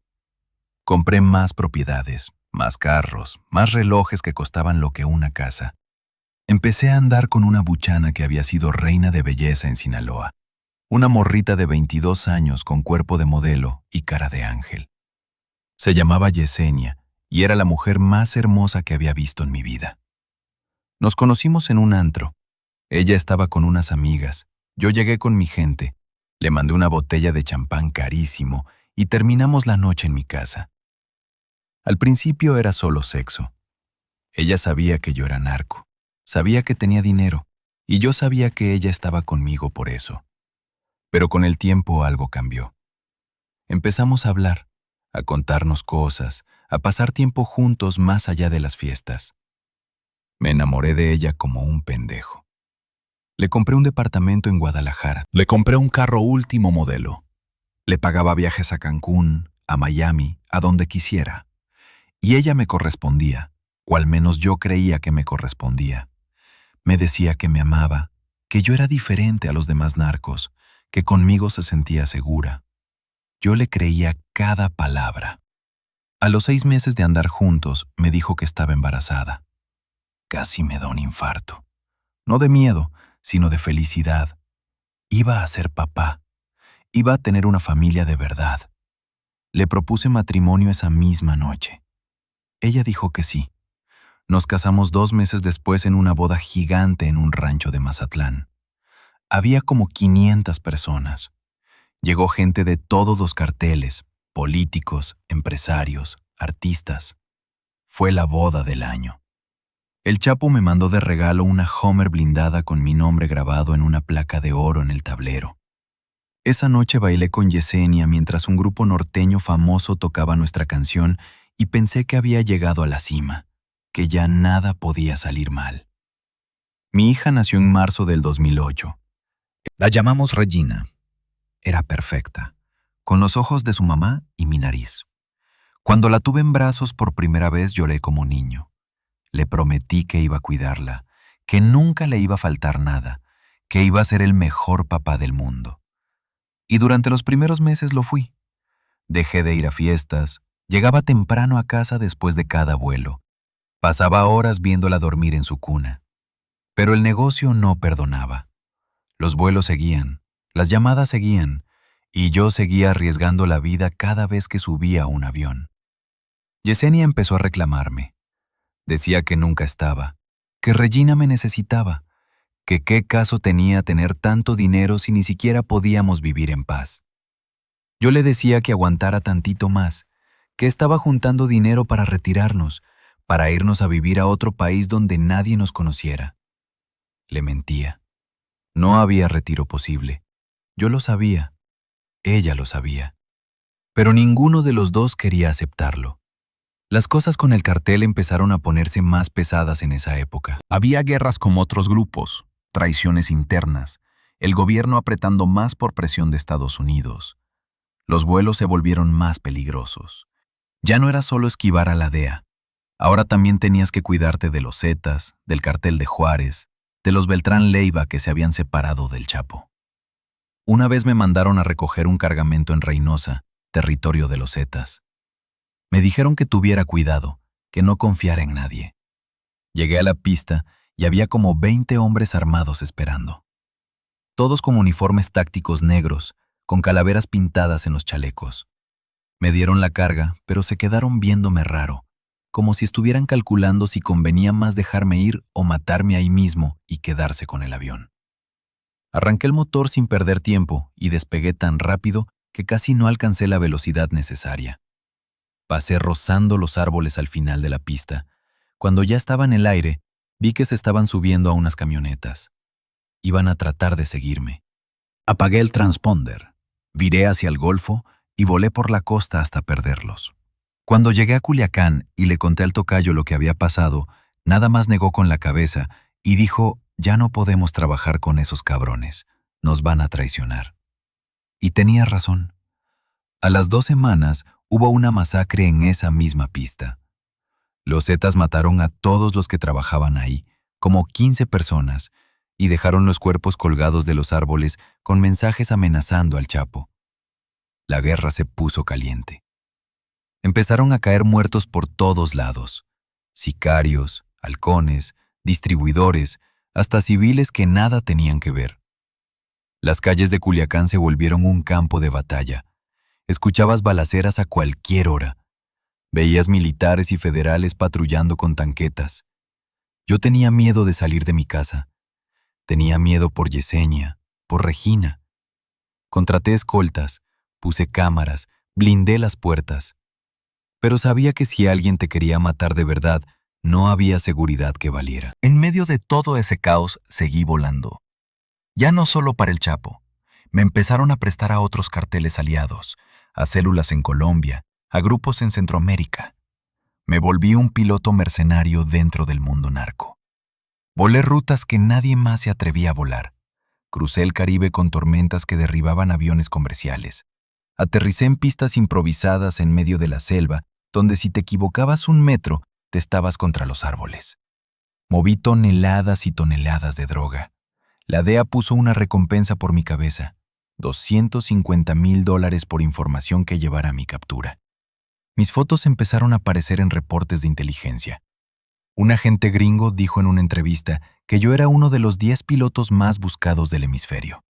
Compré más propiedades, más carros, más relojes que costaban lo que una casa. Empecé a andar con una buchana que había sido reina de belleza en Sinaloa. Una morrita de 22 años con cuerpo de modelo y cara de ángel. Se llamaba Yesenia y era la mujer más hermosa que había visto en mi vida. Nos conocimos en un antro. Ella estaba con unas amigas. Yo llegué con mi gente. Le mandé una botella de champán carísimo y terminamos la noche en mi casa. Al principio era solo sexo. Ella sabía que yo era narco. Sabía que tenía dinero y yo sabía que ella estaba conmigo por eso. Pero con el tiempo algo cambió. Empezamos a hablar, a contarnos cosas, a pasar tiempo juntos más allá de las fiestas. Me enamoré de ella como un pendejo. Le compré un departamento en Guadalajara. Le compré un carro último modelo. Le pagaba viajes a Cancún, a Miami, a donde quisiera. Y ella me correspondía, o al menos yo creía que me correspondía. Me decía que me amaba, que yo era diferente a los demás narcos, que conmigo se sentía segura. Yo le creía cada palabra. A los 6 meses de andar juntos, me dijo que estaba embarazada. Casi me da un infarto. No de miedo, sino de felicidad. Iba a ser papá. Iba a tener una familia de verdad. Le propuse matrimonio esa misma noche. Ella dijo que sí. Nos casamos 2 meses después en una boda gigante en un rancho de Mazatlán. Había como 500 personas. Llegó gente de todos los carteles, políticos, empresarios, artistas. Fue la boda del año. El Chapo me mandó de regalo una Hummer blindada con mi nombre grabado en una placa de oro en el tablero. Esa noche bailé con Yesenia mientras un grupo norteño famoso tocaba nuestra canción y pensé que había llegado a la cima, que ya nada podía salir mal. Mi hija nació en marzo del 2008. La llamamos Regina. Era perfecta, con los ojos de su mamá y mi nariz. Cuando la tuve en brazos por primera vez lloré como un niño. Le prometí que iba a cuidarla, que nunca le iba a faltar nada, que iba a ser el mejor papá del mundo. Y durante los primeros meses lo fui. Dejé de ir a fiestas, llegaba temprano a casa después de cada vuelo. Pasaba horas viéndola dormir en su cuna. Pero el negocio no perdonaba. Los vuelos seguían, las llamadas seguían, y yo seguía arriesgando la vida cada vez que subía a un avión. Yesenia empezó a reclamarme. Decía que nunca estaba, que Regina me necesitaba, que qué caso tenía tener tanto dinero si ni siquiera podíamos vivir en paz. Yo le decía que aguantara tantito más, que estaba juntando dinero para retirarnos, para irnos a vivir a otro país donde nadie nos conociera. Le mentía. No había retiro posible. Yo lo sabía. Ella lo sabía. Pero ninguno de los dos quería aceptarlo. Las cosas con el cartel empezaron a ponerse más pesadas en esa época. Había guerras con otros grupos, traiciones internas, el gobierno apretando más por presión de Estados Unidos. Los vuelos se volvieron más peligrosos. Ya no era solo esquivar a la DEA. Ahora también tenías que cuidarte de los Zetas, del cartel de Juárez, de los Beltrán Leiva que se habían separado del Chapo. Una vez me mandaron a recoger un cargamento en Reynosa, territorio de los Zetas. Me dijeron que tuviera cuidado, que no confiara en nadie. Llegué a la pista y había como 20 hombres armados esperando. Todos con uniformes tácticos negros, con calaveras pintadas en los chalecos. Me dieron la carga, pero se quedaron viéndome raro, como si estuvieran calculando si convenía más dejarme ir o matarme ahí mismo y quedarse con el avión. Arranqué el motor sin perder tiempo y despegué tan rápido que casi no alcancé la velocidad necesaria. Pasé rozando los árboles al final de la pista. Cuando ya estaba en el aire, vi que se estaban subiendo a unas camionetas. Iban a tratar de seguirme. Apagué el transponder, viré hacia el Golfo y volé por la costa hasta perderlos. Cuando llegué a Culiacán y le conté al tocayo lo que había pasado, nada más negó con la cabeza y dijo, ya no podemos trabajar con esos cabrones, nos van a traicionar. Y tenía razón. A las 2 semanas hubo una masacre en esa misma pista. Los Zetas mataron a todos los que trabajaban ahí, como 15 personas, y dejaron los cuerpos colgados de los árboles con mensajes amenazando al Chapo. La guerra se puso caliente. Empezaron a caer muertos por todos lados. Sicarios, halcones, distribuidores, hasta civiles que nada tenían que ver. Las calles de Culiacán se volvieron un campo de batalla. Escuchabas balaceras a cualquier hora. Veías militares y federales patrullando con tanquetas. Yo tenía miedo de salir de mi casa. Tenía miedo por Yesenia, por Regina. Contraté escoltas, puse cámaras, blindé las puertas. Pero sabía que si alguien te quería matar de verdad, no había seguridad que valiera. En medio de todo ese caos, seguí volando. Ya no solo para el Chapo. Me empezaron a prestar a otros carteles aliados, a células en Colombia, a grupos en Centroamérica. Me volví un piloto mercenario dentro del mundo narco. Volé rutas que nadie más se atrevía a volar. Crucé el Caribe con tormentas que derribaban aviones comerciales. Aterricé en pistas improvisadas en medio de la selva, donde si te equivocabas 1 metro, te estabas contra los árboles. Moví toneladas y toneladas de droga. La DEA puso una recompensa por mi cabeza, $250,000 por información que llevara a mi captura. Mis fotos empezaron a aparecer en reportes de inteligencia. Un agente gringo dijo en una entrevista que yo era uno de los 10 pilotos más buscados del hemisferio.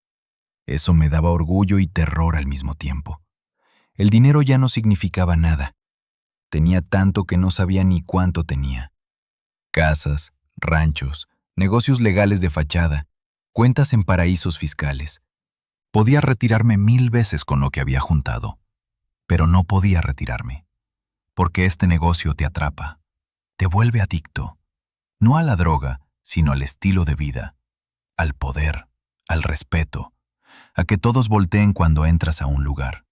Eso me daba orgullo y terror al mismo tiempo. El dinero ya no significaba nada. Tenía tanto que no sabía ni cuánto tenía. Casas, ranchos, negocios legales de fachada, cuentas en paraísos fiscales. Podía retirarme 1000 veces con lo que había juntado, pero no podía retirarme, porque este negocio te atrapa, te vuelve adicto, no a la droga, sino al estilo de vida, al poder, al respeto, a que todos volteen cuando entras a un lugar,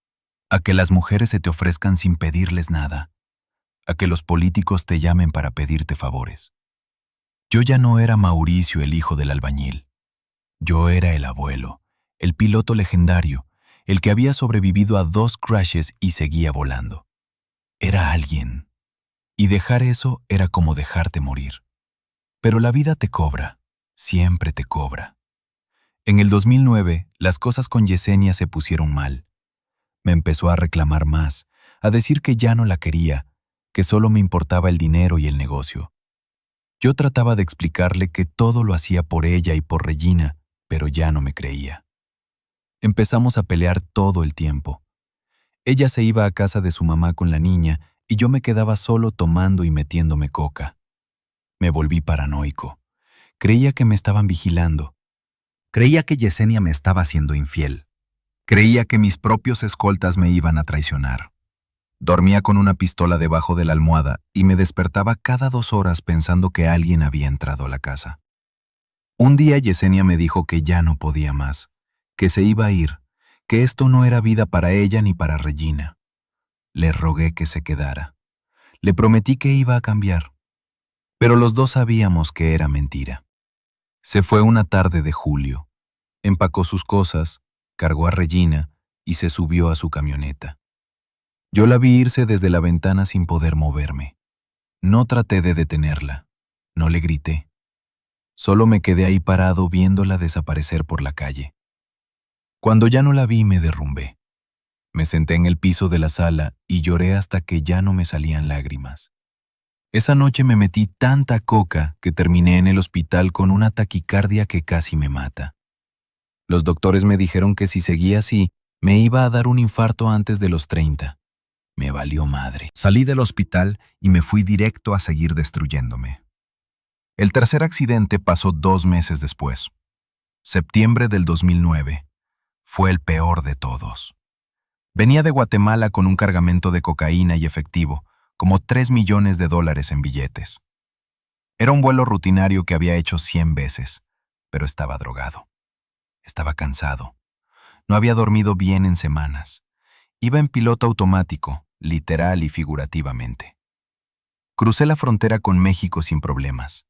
a que las mujeres se te ofrezcan sin pedirles nada, a que los políticos te llamen para pedirte favores. Yo ya no era Mauricio, el hijo del albañil. Yo era el abuelo, el piloto legendario, el que había sobrevivido a 2 crashes y seguía volando. Era alguien. Y dejar eso era como dejarte morir. Pero la vida te cobra, siempre te cobra. En el 2009, las cosas con Yesenia se pusieron mal. Me empezó a reclamar más, a decir que ya no la quería, que solo me importaba el dinero y el negocio. Yo trataba de explicarle que todo lo hacía por ella y por Regina, pero ya no me creía. Empezamos a pelear todo el tiempo. Ella se iba a casa de su mamá con la niña y yo me quedaba solo tomando y metiéndome coca. Me volví paranoico. Creía que me estaban vigilando. Creía que Yesenia me estaba haciendo infiel. Creía que mis propios escoltas me iban a traicionar. Dormía con una pistola debajo de la almohada y me despertaba cada 2 horas pensando que alguien había entrado a la casa. Un día Yesenia me dijo que ya no podía más, que se iba a ir, que esto no era vida para ella ni para Regina. Le rogué que se quedara. Le prometí que iba a cambiar. Pero los dos sabíamos que era mentira. Se fue una tarde de julio. Empacó sus cosas, cargó a Regina y se subió a su camioneta. Yo la vi irse desde la ventana sin poder moverme. No traté de detenerla. No le grité. Solo me quedé ahí parado viéndola desaparecer por la calle. Cuando ya no la vi, me derrumbé. Me senté en el piso de la sala y lloré hasta que ya no me salían lágrimas. Esa noche me metí tanta coca que terminé en el hospital con una taquicardia que casi me mata. Los doctores me dijeron que si seguía así, me iba a dar un infarto antes de los 30. Me valió madre. Salí del hospital y me fui directo a seguir destruyéndome. El tercer accidente pasó 2 meses después. Septiembre del 2009. Fue el peor de todos. Venía de Guatemala con un cargamento de cocaína y efectivo, como $3 millones en billetes. Era un vuelo rutinario que había hecho 100 veces, pero estaba drogado. Estaba cansado. No había dormido bien en semanas. Iba en piloto automático, literal y figurativamente. Crucé la frontera con México sin problemas.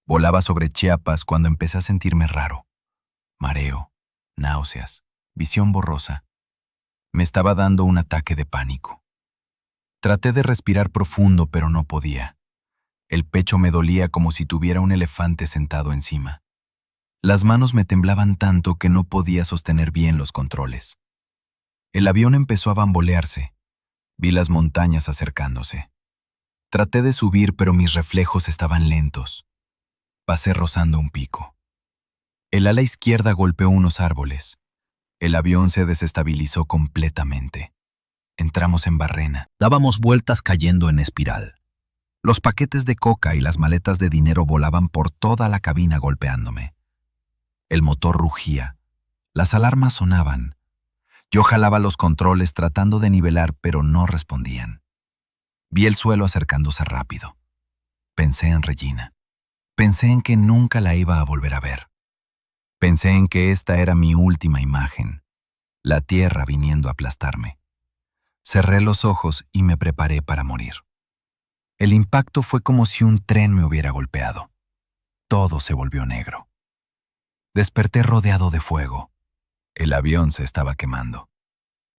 Volaba sobre Chiapas cuando empecé a sentirme raro. Mareo, náuseas, visión borrosa. Me estaba dando un ataque de pánico. Traté de respirar profundo, pero no podía. El pecho me dolía como si tuviera un elefante sentado encima. Las manos me temblaban tanto que no podía sostener bien los controles. El avión empezó a bambolearse. Vi las montañas acercándose. Traté de subir, pero mis reflejos estaban lentos. Pasé rozando un pico. El ala izquierda golpeó unos árboles. El avión se desestabilizó completamente. Entramos en barrena. Dábamos vueltas cayendo en espiral. Los paquetes de coca y las maletas de dinero volaban por toda la cabina golpeándome. El motor rugía. Las alarmas sonaban. Yo jalaba los controles tratando de nivelar, pero no respondían. Vi el suelo acercándose rápido. Pensé en Regina. Pensé en que nunca la iba a volver a ver. Pensé en que esta era mi última imagen, la tierra viniendo a aplastarme. Cerré los ojos y me preparé para morir. El impacto fue como si un tren me hubiera golpeado. Todo se volvió negro. Desperté rodeado de fuego. El avión se estaba quemando.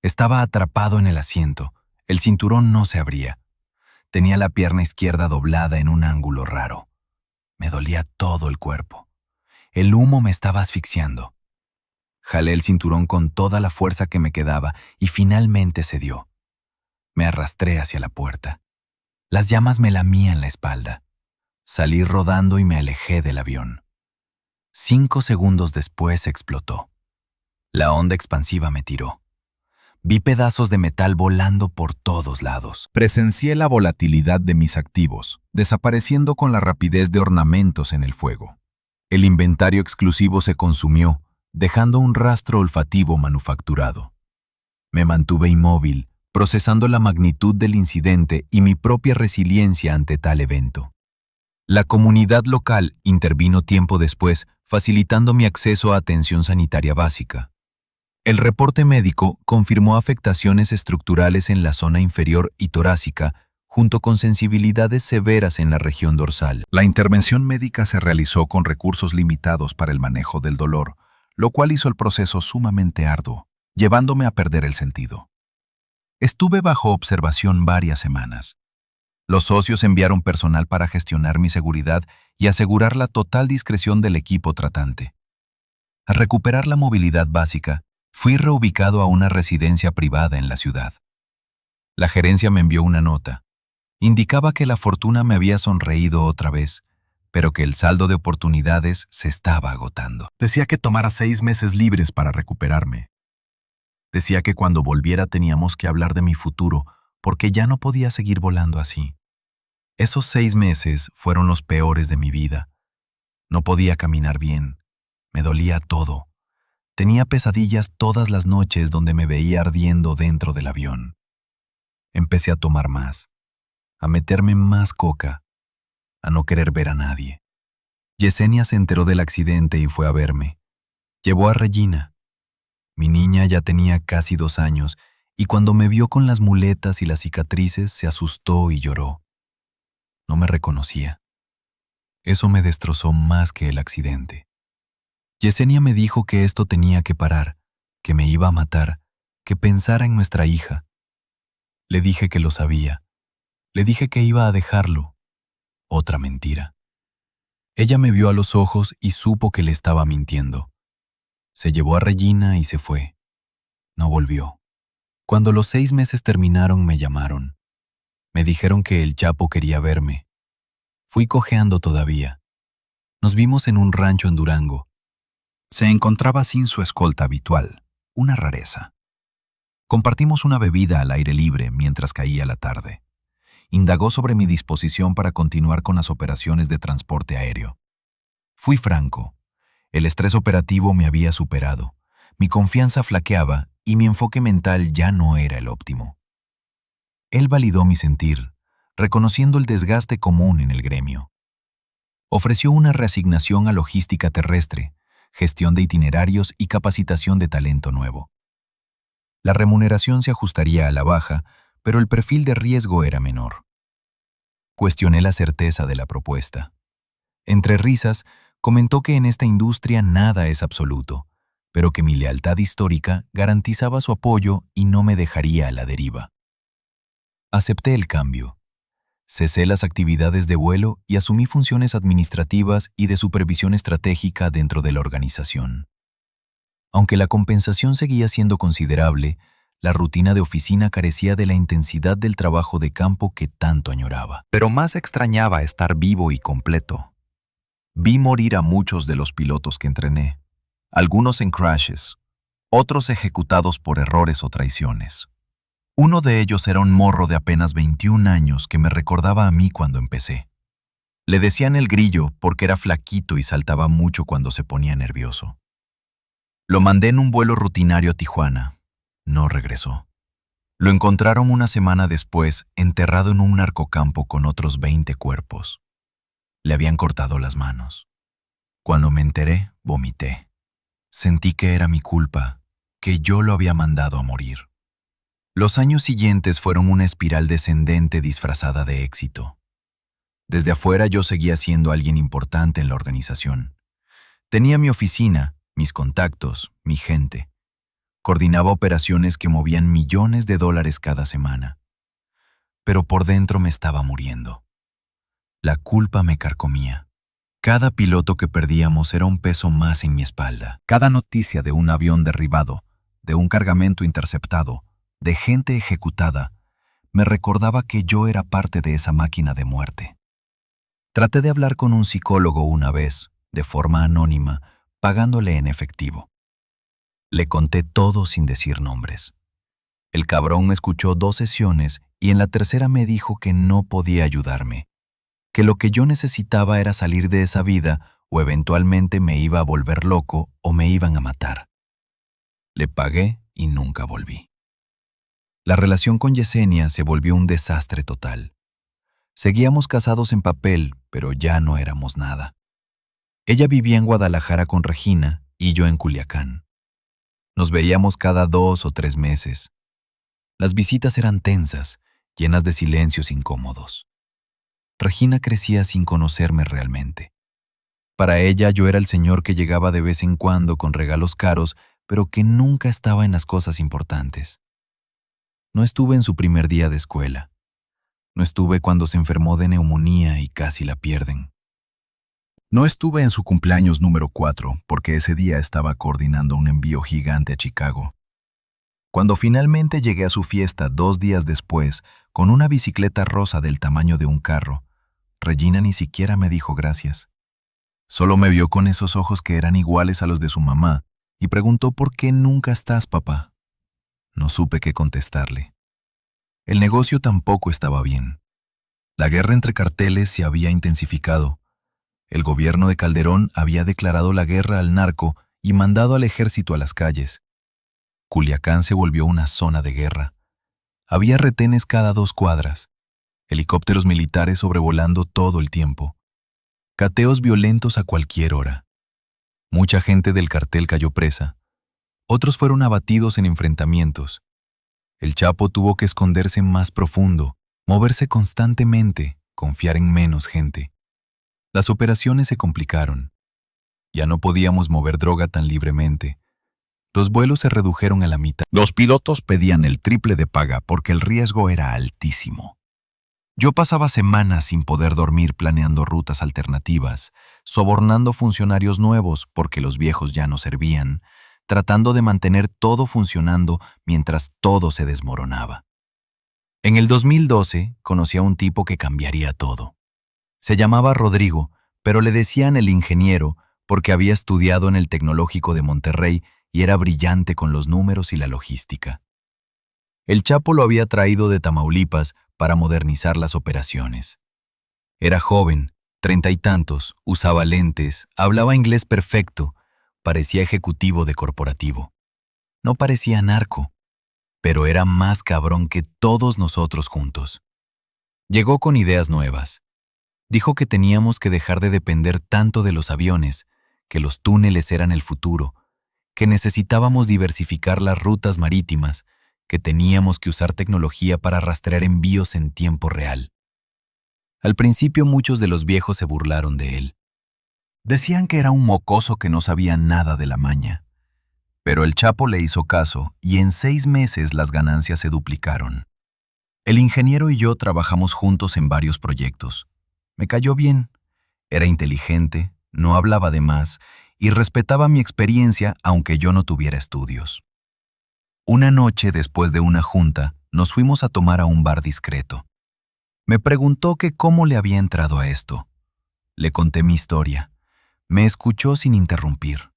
Estaba atrapado en el asiento. El cinturón no se abría. Tenía la pierna izquierda doblada en un ángulo raro. Me dolía todo el cuerpo. El humo me estaba asfixiando. Jalé el cinturón con toda la fuerza que me quedaba y finalmente cedió. Me arrastré hacia la puerta. Las llamas me lamían la espalda. Salí rodando y me alejé del avión. 5 segundos después explotó. La onda expansiva me tiró. Vi pedazos de metal volando por todos lados. Presencié la volatilidad de mis activos, desapareciendo con la rapidez de ornamentos en el fuego. El inventario exclusivo se consumió, dejando un rastro olfativo manufacturado. Me mantuve inmóvil, procesando la magnitud del incidente y mi propia resiliencia ante tal evento. La comunidad local intervino tiempo después, facilitando mi acceso a atención sanitaria básica. El reporte médico confirmó afectaciones estructurales en la zona inferior y torácica, junto con sensibilidades severas en la región dorsal. La intervención médica se realizó con recursos limitados para el manejo del dolor, lo cual hizo el proceso sumamente arduo, llevándome a perder el sentido. Estuve bajo observación varias semanas. Los socios enviaron personal para gestionar mi seguridad y asegurar la total discreción del equipo tratante. Al recuperar la movilidad básica, fui reubicado a una residencia privada en la ciudad. La gerencia me envió una nota. Indicaba que la fortuna me había sonreído otra vez, pero que el saldo de oportunidades se estaba agotando. Decía que tomara 6 meses libres para recuperarme. Decía que cuando volviera teníamos que hablar de mi futuro, porque ya no podía seguir volando así. Esos 6 meses fueron los peores de mi vida. No podía caminar bien. Me dolía todo. Tenía pesadillas todas las noches donde me veía ardiendo dentro del avión. Empecé a tomar más, a meterme más coca, a no querer ver a nadie. Yesenia se enteró del accidente y fue a verme. Llevó a Regina. Mi niña ya tenía casi 2 años y cuando me vio con las muletas y las cicatrices se asustó y lloró. No me reconocía. Eso me destrozó más que el accidente. Yesenia me dijo que esto tenía que parar, que me iba a matar, que pensara en nuestra hija. Le dije que lo sabía. Le dije que iba a dejarlo. Otra mentira. Ella me vio a los ojos y supo que le estaba mintiendo. Se llevó a Regina y se fue. No volvió. Cuando los 6 meses terminaron, me llamaron. Me dijeron que el Chapo quería verme. Fui cojeando todavía. Nos vimos en un rancho en Durango. Se encontraba sin su escolta habitual, una rareza. Compartimos una bebida al aire libre mientras caía la tarde. Indagó sobre mi disposición para continuar con las operaciones de transporte aéreo. Fui franco. El estrés operativo me había superado. Mi confianza flaqueaba y mi enfoque mental ya no era el óptimo. Él validó mi sentir, reconociendo el desgaste común en el gremio. Ofreció una reasignación a logística terrestre, gestión de itinerarios y capacitación de talento nuevo. La remuneración se ajustaría a la baja, pero el perfil de riesgo era menor. Cuestioné la certeza de la propuesta. Entre risas, comentó que en esta industria nada es absoluto, pero que mi lealtad histórica garantizaba su apoyo y no me dejaría a la deriva. Acepté el cambio. Cesé las actividades de vuelo y asumí funciones administrativas y de supervisión estratégica dentro de la organización. Aunque la compensación seguía siendo considerable, la rutina de oficina carecía de la intensidad del trabajo de campo que tanto añoraba. Pero más extrañaba estar vivo y completo. Vi morir a muchos de los pilotos que entrené, algunos en crashes, otros ejecutados por errores o traiciones. Uno de ellos era un morro de apenas 21 años que me recordaba a mí cuando empecé. Le decían el grillo porque era flaquito y saltaba mucho cuando se ponía nervioso. Lo mandé en un vuelo rutinario a Tijuana. No regresó. Lo encontraron una semana después, enterrado en un narcocampo con otros 20 cuerpos. Le habían cortado las manos. Cuando me enteré, vomité. Sentí que era mi culpa, que yo lo había mandado a morir. Los años siguientes fueron una espiral descendente disfrazada de éxito. Desde afuera yo seguía siendo alguien importante en la organización. Tenía mi oficina, mis contactos, mi gente. Coordinaba operaciones que movían millones de dólares cada semana. Pero por dentro me estaba muriendo. La culpa me carcomía. Cada piloto que perdíamos era un peso más en mi espalda. Cada noticia de un avión derribado, de un cargamento interceptado, de gente ejecutada, me recordaba que yo era parte de esa máquina de muerte. Traté de hablar con un psicólogo una vez, de forma anónima, pagándole en efectivo. Le conté todo sin decir nombres. El cabrón me escuchó 2 sesiones y en la tercera me dijo que no podía ayudarme, que lo que yo necesitaba era salir de esa vida o eventualmente me iba a volver loco o me iban a matar. Le pagué y nunca volví. La relación con Yesenia se volvió un desastre total. Seguíamos casados en papel, pero ya no éramos nada. Ella vivía en Guadalajara con Regina y yo en Culiacán. Nos veíamos cada 2 o 3 meses. Las visitas eran tensas, llenas de silencios incómodos. Regina crecía sin conocerme realmente. Para ella yo era el señor que llegaba de vez en cuando con regalos caros, pero que nunca estaba en las cosas importantes. No estuve en su primer día de escuela. No estuve cuando se enfermó de neumonía y casi la pierden. No estuve en su cumpleaños número 4 porque ese día estaba coordinando un envío gigante a Chicago. Cuando finalmente llegué a su fiesta 2 días después, con una bicicleta rosa del tamaño de un carro, Regina ni siquiera me dijo gracias. Solo me vio con esos ojos que eran iguales a los de su mamá y preguntó ¿por qué nunca estás, papá? No supe qué contestarle. El negocio tampoco estaba bien. La guerra entre carteles se había intensificado. El gobierno de Calderón había declarado la guerra al narco y mandado al ejército a las calles. Culiacán se volvió una zona de guerra. Había retenes cada 2 cuadras, helicópteros militares sobrevolando todo el tiempo, cateos violentos a cualquier hora. Mucha gente del cartel cayó presa. Otros fueron abatidos en enfrentamientos. El Chapo tuvo que esconderse más profundo, moverse constantemente, confiar en menos gente. Las operaciones se complicaron. Ya no podíamos mover droga tan libremente. Los vuelos se redujeron a la mitad. Los pilotos pedían el triple de paga porque el riesgo era altísimo. Yo pasaba semanas sin poder dormir planeando rutas alternativas, sobornando funcionarios nuevos porque los viejos ya no servían, tratando de mantener todo funcionando mientras todo se desmoronaba. En el 2012 conocí a un tipo que cambiaría todo. Se llamaba Rodrigo, pero le decían el ingeniero porque había estudiado en el Tecnológico de Monterrey y era brillante con los números y la logística. El Chapo lo había traído de Tamaulipas para modernizar las operaciones. Era joven, 30 y tantos, usaba lentes, hablaba inglés perfecto, parecía ejecutivo de corporativo. No parecía narco, pero era más cabrón que todos nosotros juntos. Llegó con ideas nuevas. Dijo que teníamos que dejar de depender tanto de los aviones, que los túneles eran el futuro, que necesitábamos diversificar las rutas marítimas, que teníamos que usar tecnología para rastrear envíos en tiempo real. Al principio muchos de los viejos se burlaron de él. Decían que era un mocoso que no sabía nada de la maña. Pero el Chapo le hizo caso y en 6 meses las ganancias se duplicaron. El ingeniero y yo trabajamos juntos en varios proyectos. Me cayó bien, era inteligente, no hablaba de más y respetaba mi experiencia aunque yo no tuviera estudios. Una noche después de una junta, nos fuimos a tomar a un bar discreto. Me preguntó que cómo le había entrado a esto. Le conté mi historia. Me escuchó sin interrumpir.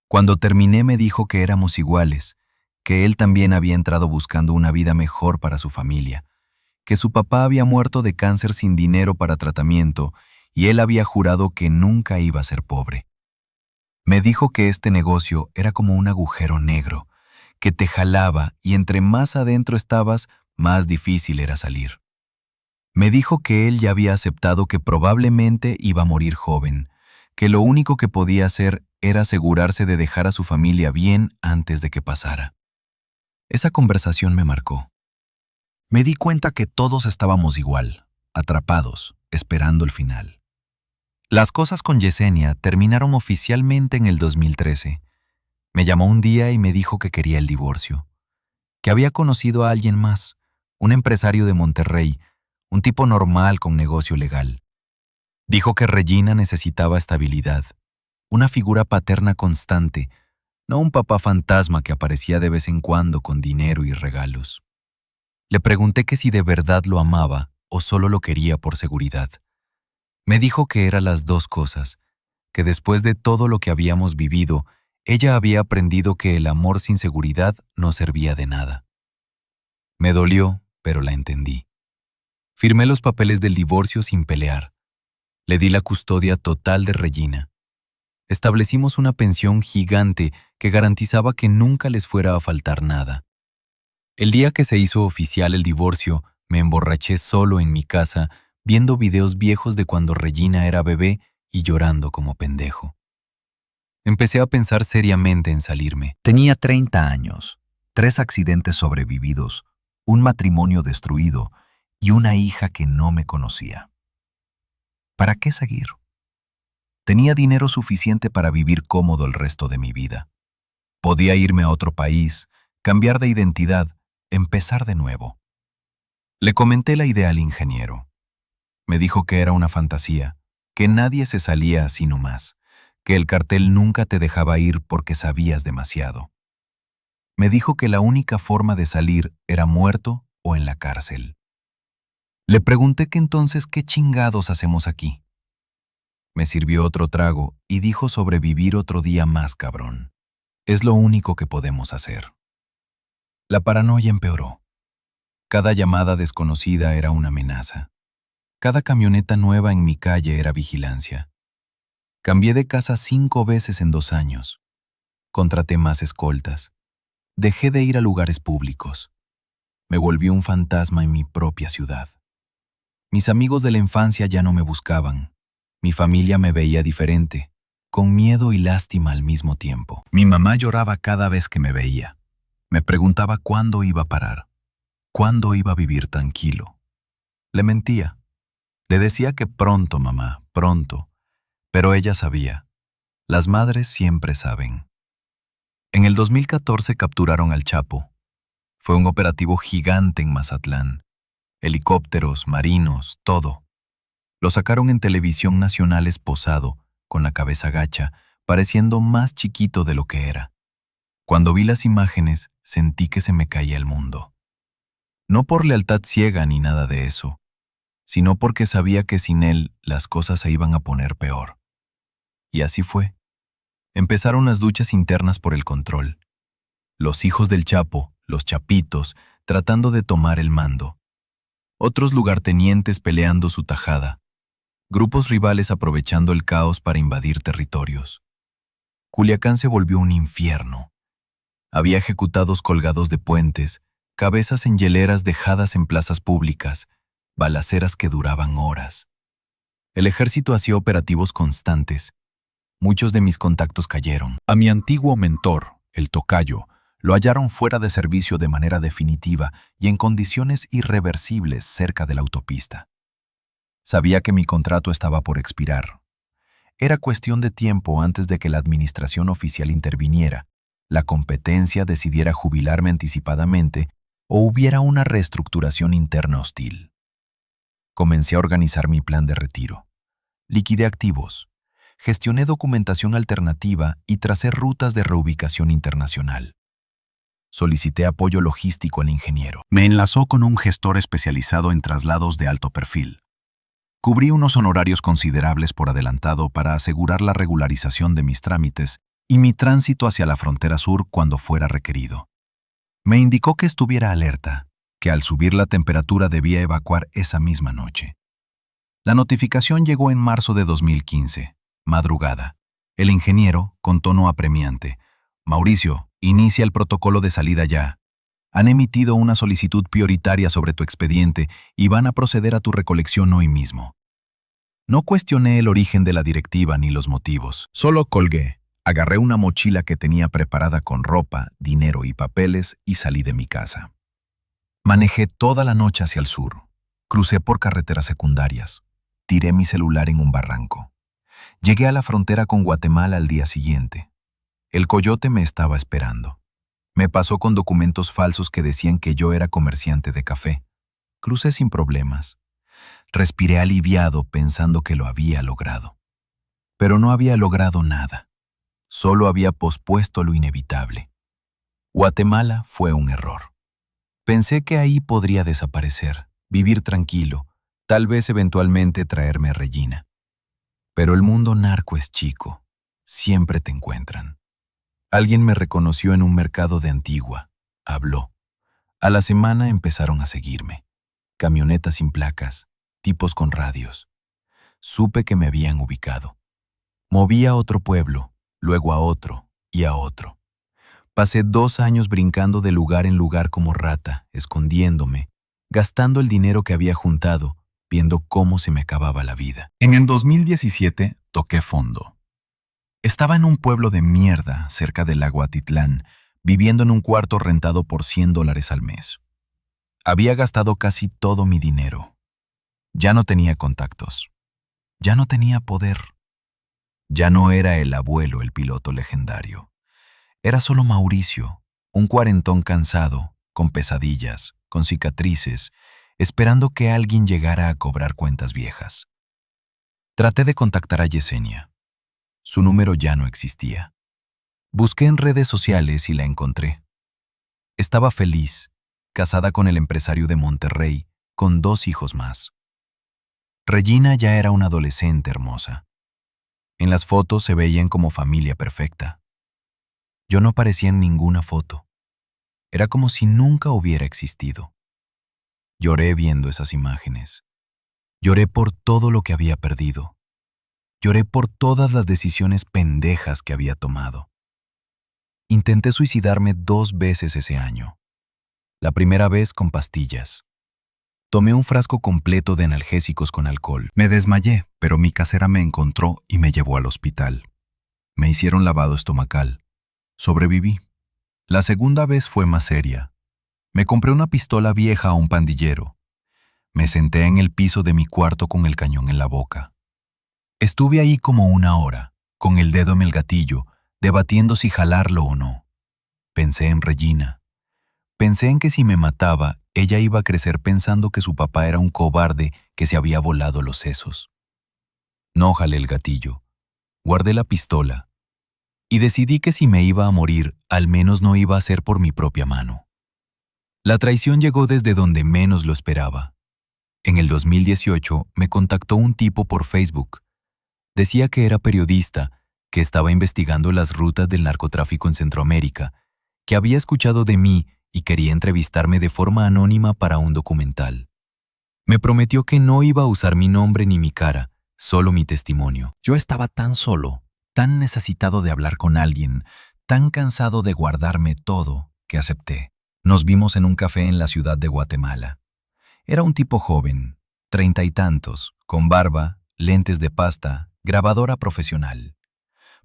Cuando terminé me dijo que éramos iguales, que él también había entrado buscando una vida mejor para su familia, que su papá había muerto de cáncer sin dinero para tratamiento y él había jurado que nunca iba a ser pobre. Me dijo que este negocio era como un agujero negro, que te jalaba y entre más adentro estabas, más difícil era salir. Me dijo que él ya había aceptado que probablemente iba a morir joven, que lo único que podía hacer era asegurarse de dejar a su familia bien antes de que pasara. Esa conversación me marcó. Me di cuenta que todos estábamos igual, atrapados, esperando el final. Las cosas con Yesenia terminaron oficialmente en el 2013. Me llamó un día y me dijo que quería el divorcio, que había conocido a alguien más, un empresario de Monterrey, un tipo normal con negocio legal. Dijo que Regina necesitaba estabilidad, una figura paterna constante, no un papá fantasma que aparecía de vez en cuando con dinero y regalos. Le pregunté que si de verdad lo amaba o solo lo quería por seguridad. Me dijo que eran las 2 cosas, que después de todo lo que habíamos vivido, ella había aprendido que el amor sin seguridad no servía de nada. Me dolió, pero la entendí. Firmé los papeles del divorcio sin pelear. Le di la custodia total de Regina. Establecimos una pensión gigante que garantizaba que nunca les fuera a faltar nada. El día que se hizo oficial el divorcio, me emborraché solo en mi casa, viendo videos viejos de cuando Regina era bebé y llorando como pendejo. Empecé a pensar seriamente en salirme. Tenía 30 años, 3 accidentes sobrevividos, un matrimonio destruido y una hija que no me conocía. ¿Para qué seguir? Tenía dinero suficiente para vivir cómodo el resto de mi vida. Podía irme a otro país, cambiar de identidad, empezar de nuevo. Le comenté la idea al ingeniero. Me dijo que era una fantasía, que nadie se salía así nomás, que el cartel nunca te dejaba ir porque sabías demasiado. Me dijo que la única forma de salir era muerto o en la cárcel. Le pregunté que entonces qué chingados hacemos aquí. Me sirvió otro trago y dijo sobrevivir otro día más, cabrón. Es lo único que podemos hacer. La paranoia empeoró. Cada llamada desconocida era una amenaza. Cada camioneta nueva en mi calle era vigilancia. Cambié de casa 5 veces en 2 años. Contraté más escoltas. Dejé de ir a lugares públicos. Me volví un fantasma en mi propia ciudad. Mis amigos de la infancia ya no me buscaban. Mi familia me veía diferente, con miedo y lástima al mismo tiempo. Mi mamá lloraba cada vez que me veía. Me preguntaba cuándo iba a parar, cuándo iba a vivir tranquilo. Le mentía. Le decía que pronto, mamá, pronto. Pero ella sabía. Las madres siempre saben. En el 2014 capturaron al Chapo. Fue un operativo gigante en Mazatlán. Helicópteros, marinos, todo. Lo sacaron en televisión nacional esposado, con la cabeza gacha, pareciendo más chiquito de lo que era. Cuando vi las imágenes, sentí que se me caía el mundo. No por lealtad ciega ni nada de eso, sino porque sabía que sin él las cosas se iban a poner peor. Y así fue. Empezaron las luchas internas por el control. Los hijos del Chapo, los chapitos, tratando de tomar el mando. Otros lugartenientes peleando su tajada. Grupos rivales aprovechando el caos para invadir territorios. Culiacán se volvió un infierno. Había ejecutados colgados de puentes, cabezas en hieleras dejadas en plazas públicas, balaceras que duraban horas. El ejército hacía operativos constantes. Muchos de mis contactos cayeron. A mi antiguo mentor, el tocayo, lo hallaron fuera de servicio de manera definitiva y en condiciones irreversibles cerca de la autopista. Sabía que mi contrato estaba por expirar. Era cuestión de tiempo antes de que la administración oficial interviniera, la competencia decidiera jubilarme anticipadamente o hubiera una reestructuración interna hostil. Comencé a organizar mi plan de retiro. Liquidé activos, gestioné documentación alternativa y tracé rutas de reubicación internacional. Solicité apoyo logístico al ingeniero. Me enlazó con un gestor especializado en traslados de alto perfil. Cubrí unos honorarios considerables por adelantado para asegurar la regularización de mis trámites y mi tránsito hacia la frontera sur cuando fuera requerido. Me indicó que estuviera alerta, que al subir la temperatura debía evacuar esa misma noche. La notificación llegó en marzo de 2015, madrugada. El ingeniero, con tono apremiante: Mauricio, inicia el protocolo de salida ya. Han emitido una solicitud prioritaria sobre tu expediente y van a proceder a tu recolección hoy mismo. No cuestioné el origen de la directiva ni los motivos. Solo colgué, agarré una mochila que tenía preparada con ropa, dinero y papeles y salí de mi casa. Manejé toda la noche hacia el sur. Crucé por carreteras secundarias. Tiré mi celular en un barranco. Llegué a la frontera con Guatemala al día siguiente. El coyote me estaba esperando. Me pasó con documentos falsos que decían que yo era comerciante de café. Crucé sin problemas. Respiré aliviado pensando que lo había logrado. Pero no había logrado nada. Solo había pospuesto lo inevitable. Guatemala fue un error. Pensé que ahí podría desaparecer, vivir tranquilo, tal vez eventualmente traerme a Regina. Pero el mundo narco es chico. Siempre te encuentran. Alguien me reconoció en un mercado de Antigua. Habló. A la semana empezaron a seguirme. Camionetas sin placas, tipos con radios. Supe que me habían ubicado. Moví a otro pueblo, luego a otro y a otro. Pasé 2 años brincando de lugar en lugar como rata, escondiéndome, gastando el dinero que había juntado, viendo cómo se me acababa la vida. En el 2017 toqué fondo. Estaba en un pueblo de mierda cerca del lago Atitlán, viviendo en un cuarto rentado por $100 al mes. Había gastado casi todo mi dinero. Ya no tenía contactos. Ya no tenía poder. Ya no era el abuelo el piloto legendario. Era solo Mauricio, un cuarentón cansado, con pesadillas, con cicatrices, esperando que alguien llegara a cobrar cuentas viejas. Traté de contactar a Yesenia. Su número ya no existía. Busqué en redes sociales y la encontré. Estaba feliz, casada con el empresario de Monterrey, con 2 hijos más. Regina ya era una adolescente hermosa. En las fotos se veían como familia perfecta. Yo no aparecía en ninguna foto. Era como si nunca hubiera existido. Lloré viendo esas imágenes. Lloré por todo lo que había perdido. Lloré por todas las decisiones pendejas que había tomado. Intenté suicidarme 2 veces ese año. La primera vez con pastillas. Tomé un frasco completo de analgésicos con alcohol. Me desmayé, pero mi casera me encontró y me llevó al hospital. Me hicieron lavado estomacal. Sobreviví. La segunda vez fue más seria. Me compré una pistola vieja a un pandillero. Me senté en el piso de mi cuarto con el cañón en la boca. Estuve ahí como 1 hora, con el dedo en el gatillo, debatiendo si jalarlo o no. Pensé en Regina. Pensé en que si me mataba, ella iba a crecer pensando que su papá era un cobarde que se había volado los sesos. No jalé el gatillo. Guardé la pistola. Y decidí que si me iba a morir, al menos no iba a ser por mi propia mano. La traición llegó desde donde menos lo esperaba. En el 2018 me contactó un tipo por Facebook. Decía que era periodista, que estaba investigando las rutas del narcotráfico en Centroamérica, que había escuchado de mí y quería entrevistarme de forma anónima para un documental. Me prometió que no iba a usar mi nombre ni mi cara, solo mi testimonio. Yo estaba tan solo, tan necesitado de hablar con alguien, tan cansado de guardarme todo, que acepté. Nos vimos en un café en la ciudad de Guatemala. Era un tipo joven, 30 y tantos, con barba, lentes de pasta, grabadora profesional.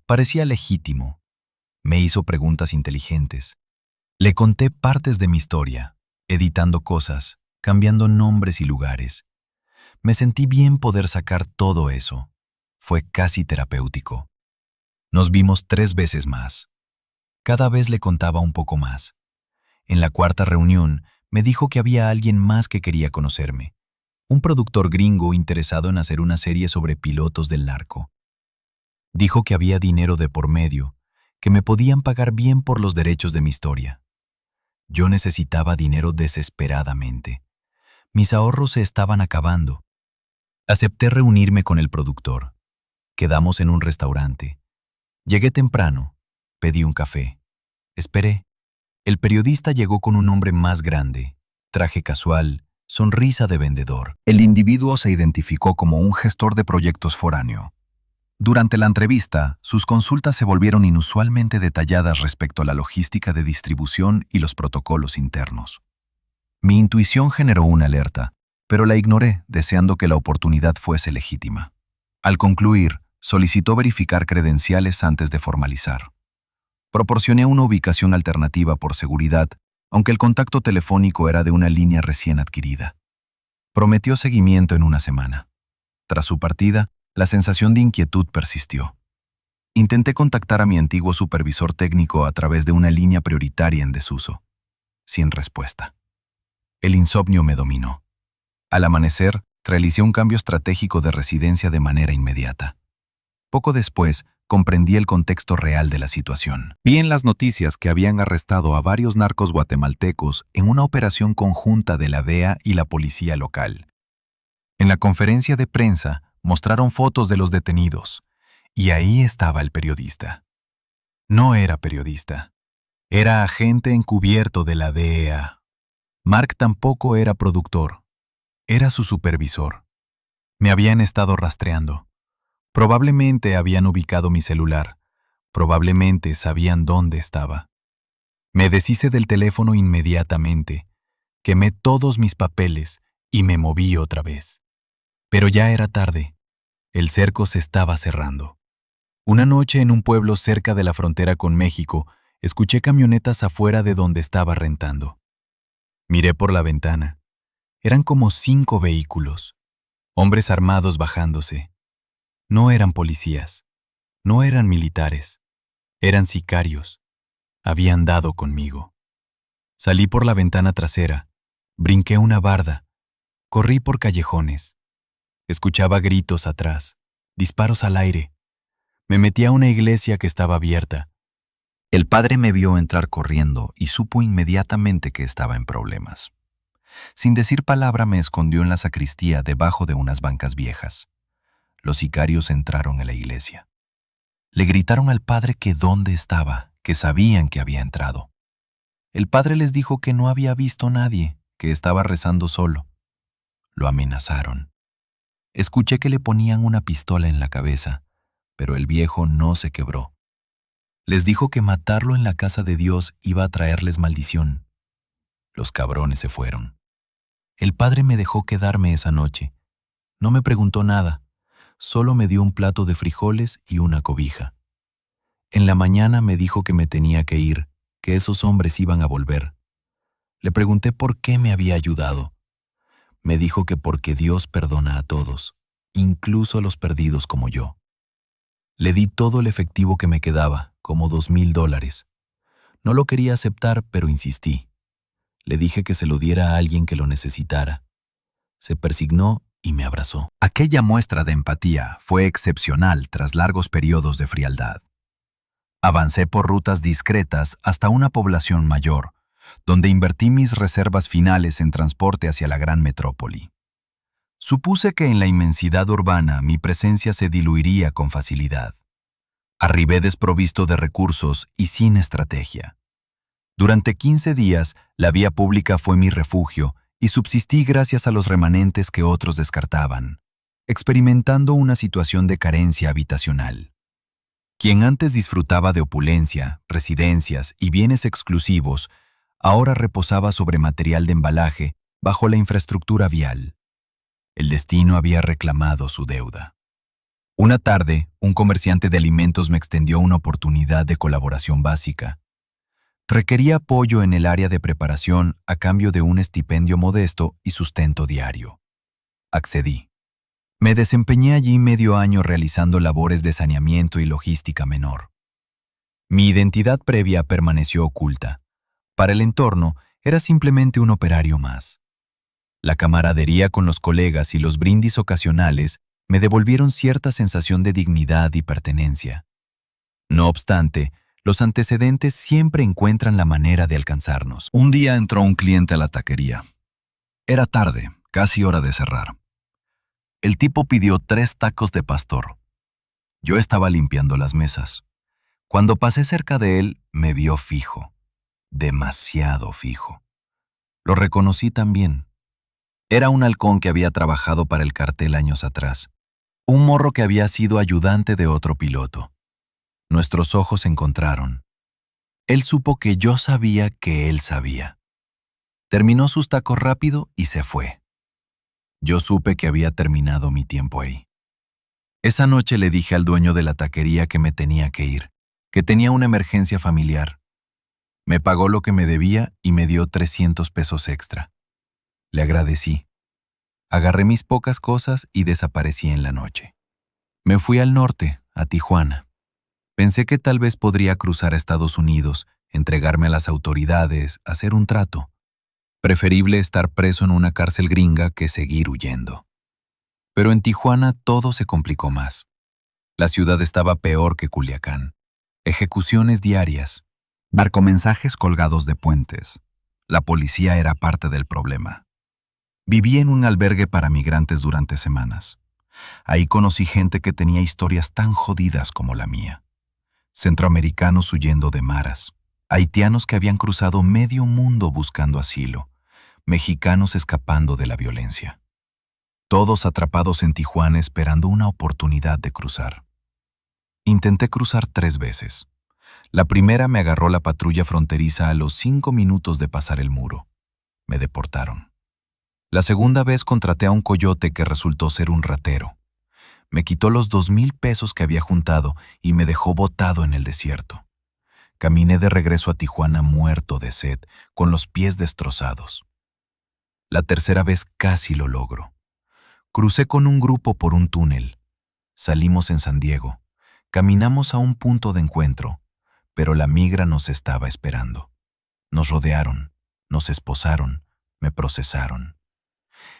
Parecía legítimo. Me hizo preguntas inteligentes. Le conté partes de mi historia, editando cosas, cambiando nombres y lugares. Me sentí bien poder sacar todo eso. Fue casi terapéutico. Nos vimos 3 veces más. Cada vez le contaba un poco más. En la 4ª reunión, me dijo que había alguien más que quería conocerme. Un productor gringo interesado en hacer una serie sobre pilotos del narco. Dijo que había dinero de por medio, que me podían pagar bien por los derechos de mi historia. Yo necesitaba dinero desesperadamente. Mis ahorros se estaban acabando. Acepté reunirme con el productor. Quedamos en un restaurante. Llegué temprano. Pedí un café. Esperé. El periodista llegó con un hombre más grande, traje casual, sonrisa de vendedor. El individuo se identificó como un gestor de proyectos foráneo. Durante la entrevista, sus consultas se volvieron inusualmente detalladas respecto a la logística de distribución y los protocolos internos. Mi intuición generó una alerta, pero la ignoré, deseando que la oportunidad fuese legítima. Al concluir, solicitó verificar credenciales antes de formalizar. Proporcioné una ubicación alternativa por seguridad, aunque el contacto telefónico era de una línea recién adquirida. Prometió seguimiento en 1 semana. Tras su partida, la sensación de inquietud persistió. Intenté contactar a mi antiguo supervisor técnico a través de una línea prioritaria en desuso. Sin respuesta. El insomnio me dominó. Al amanecer, realicé un cambio estratégico de residencia de manera inmediata. Poco después, comprendí el contexto real de la situación. Vi en las noticias que habían arrestado a varios narcos guatemaltecos en una operación conjunta de la DEA y la policía local. En la conferencia de prensa mostraron fotos de los detenidos, y ahí estaba el periodista. No era periodista, era agente encubierto de la DEA. Mark tampoco era productor, era su supervisor. Me habían estado rastreando. Probablemente habían ubicado mi celular. Probablemente sabían dónde estaba. Me deshice del teléfono inmediatamente, quemé todos mis papeles y me moví otra vez. Pero ya era tarde. El cerco se estaba cerrando. Una noche en un pueblo cerca de la frontera con México, escuché camionetas afuera de donde estaba rentando. Miré por la ventana. Eran como 5 vehículos. Hombres armados bajándose. No eran policías. No eran militares. Eran sicarios. Habían dado conmigo. Salí por la ventana trasera. Brinqué una barda. Corrí por callejones. Escuchaba gritos atrás. Disparos al aire. Me metí a una iglesia que estaba abierta. El padre me vio entrar corriendo y supo inmediatamente que estaba en problemas. Sin decir palabra me escondió en la sacristía debajo de unas bancas viejas. Los sicarios entraron en la iglesia. Le gritaron al padre que dónde estaba, que sabían que había entrado. El padre les dijo que no había visto a nadie, que estaba rezando solo. Lo amenazaron. Escuché que le ponían una pistola en la cabeza, pero el viejo no se quebró. Les dijo que matarlo en la casa de Dios iba a traerles maldición. Los cabrones se fueron. El padre me dejó quedarme esa noche. No me preguntó nada, solo me dio un plato de frijoles y una cobija. En la mañana me dijo que me tenía que ir, que esos hombres iban a volver. Le pregunté por qué me había ayudado. Me dijo que porque Dios perdona a todos, incluso a los perdidos como yo. Le di todo el efectivo que me quedaba, como $2,000. No lo quería aceptar, pero insistí. Le dije que se lo diera a alguien que lo necesitara. Se persignó y me abrazó. Aquella muestra de empatía fue excepcional tras largos periodos de frialdad. Avancé por rutas discretas hasta una población mayor, donde invertí mis reservas finales en transporte hacia la gran metrópoli. Supuse que en la inmensidad urbana mi presencia se diluiría con facilidad. Arribé desprovisto de recursos y sin estrategia. Durante 15 días, la vía pública fue mi refugio y subsistí gracias a los remanentes que otros descartaban, experimentando una situación de carencia habitacional. Quien antes disfrutaba de opulencia, residencias y bienes exclusivos, ahora reposaba sobre material de embalaje bajo la infraestructura vial. El destino había reclamado su deuda. Una tarde, un comerciante de alimentos me extendió una oportunidad de colaboración básica. Requería apoyo en el área de preparación a cambio de un estipendio modesto y sustento diario. Accedí. Me desempeñé allí medio año realizando labores de saneamiento y logística menor. Mi identidad previa permaneció oculta. Para el entorno, era simplemente un operario más. La camaradería con los colegas y los brindis ocasionales me devolvieron cierta sensación de dignidad y pertenencia. No obstante, los antecedentes siempre encuentran la manera de alcanzarnos. Un día entró un cliente a la taquería. Era tarde, casi hora de cerrar. El tipo pidió 3 tacos de pastor. Yo estaba limpiando las mesas. Cuando pasé cerca de él, me vio fijo. Demasiado fijo. Lo reconocí también. Era un halcón que había trabajado para el cartel años atrás. Un morro que había sido ayudante de otro piloto. Nuestros ojos se encontraron. Él supo que yo sabía que él sabía. Terminó sus tacos rápido y se fue. Yo supe que había terminado mi tiempo ahí. Esa noche le dije al dueño de la taquería que me tenía que ir, que tenía una emergencia familiar. Me pagó lo que me debía y me dio 300 pesos extra. Le agradecí. Agarré mis pocas cosas y desaparecí en la noche. Me fui al norte, a Tijuana. Pensé que tal vez podría cruzar a Estados Unidos, entregarme a las autoridades, hacer un trato. Preferible estar preso en una cárcel gringa que seguir huyendo. Pero en Tijuana todo se complicó más. La ciudad estaba peor que Culiacán. Ejecuciones diarias. Narcomensajes colgados de puentes. La policía era parte del problema. Viví en un albergue para migrantes durante semanas. Ahí conocí gente que tenía historias tan jodidas como la mía. Centroamericanos huyendo de maras, haitianos que habían cruzado medio mundo buscando asilo, Mexicanos escapando de la violencia. Todos atrapados en Tijuana esperando una oportunidad de cruzar. Intenté cruzar 3 veces. La primera me agarró la patrulla fronteriza a los 5 minutos de pasar el muro. Me deportaron. La segunda vez contraté a un coyote que resultó ser un ratero. Me quitó los 2,000 pesos que había juntado y me dejó botado en el desierto. Caminé de regreso a Tijuana muerto de sed, con los pies destrozados. La tercera vez casi lo logro. Crucé con un grupo por un túnel. Salimos en San Diego. Caminamos a un punto de encuentro, pero la migra nos estaba esperando. Nos rodearon, nos esposaron, me procesaron.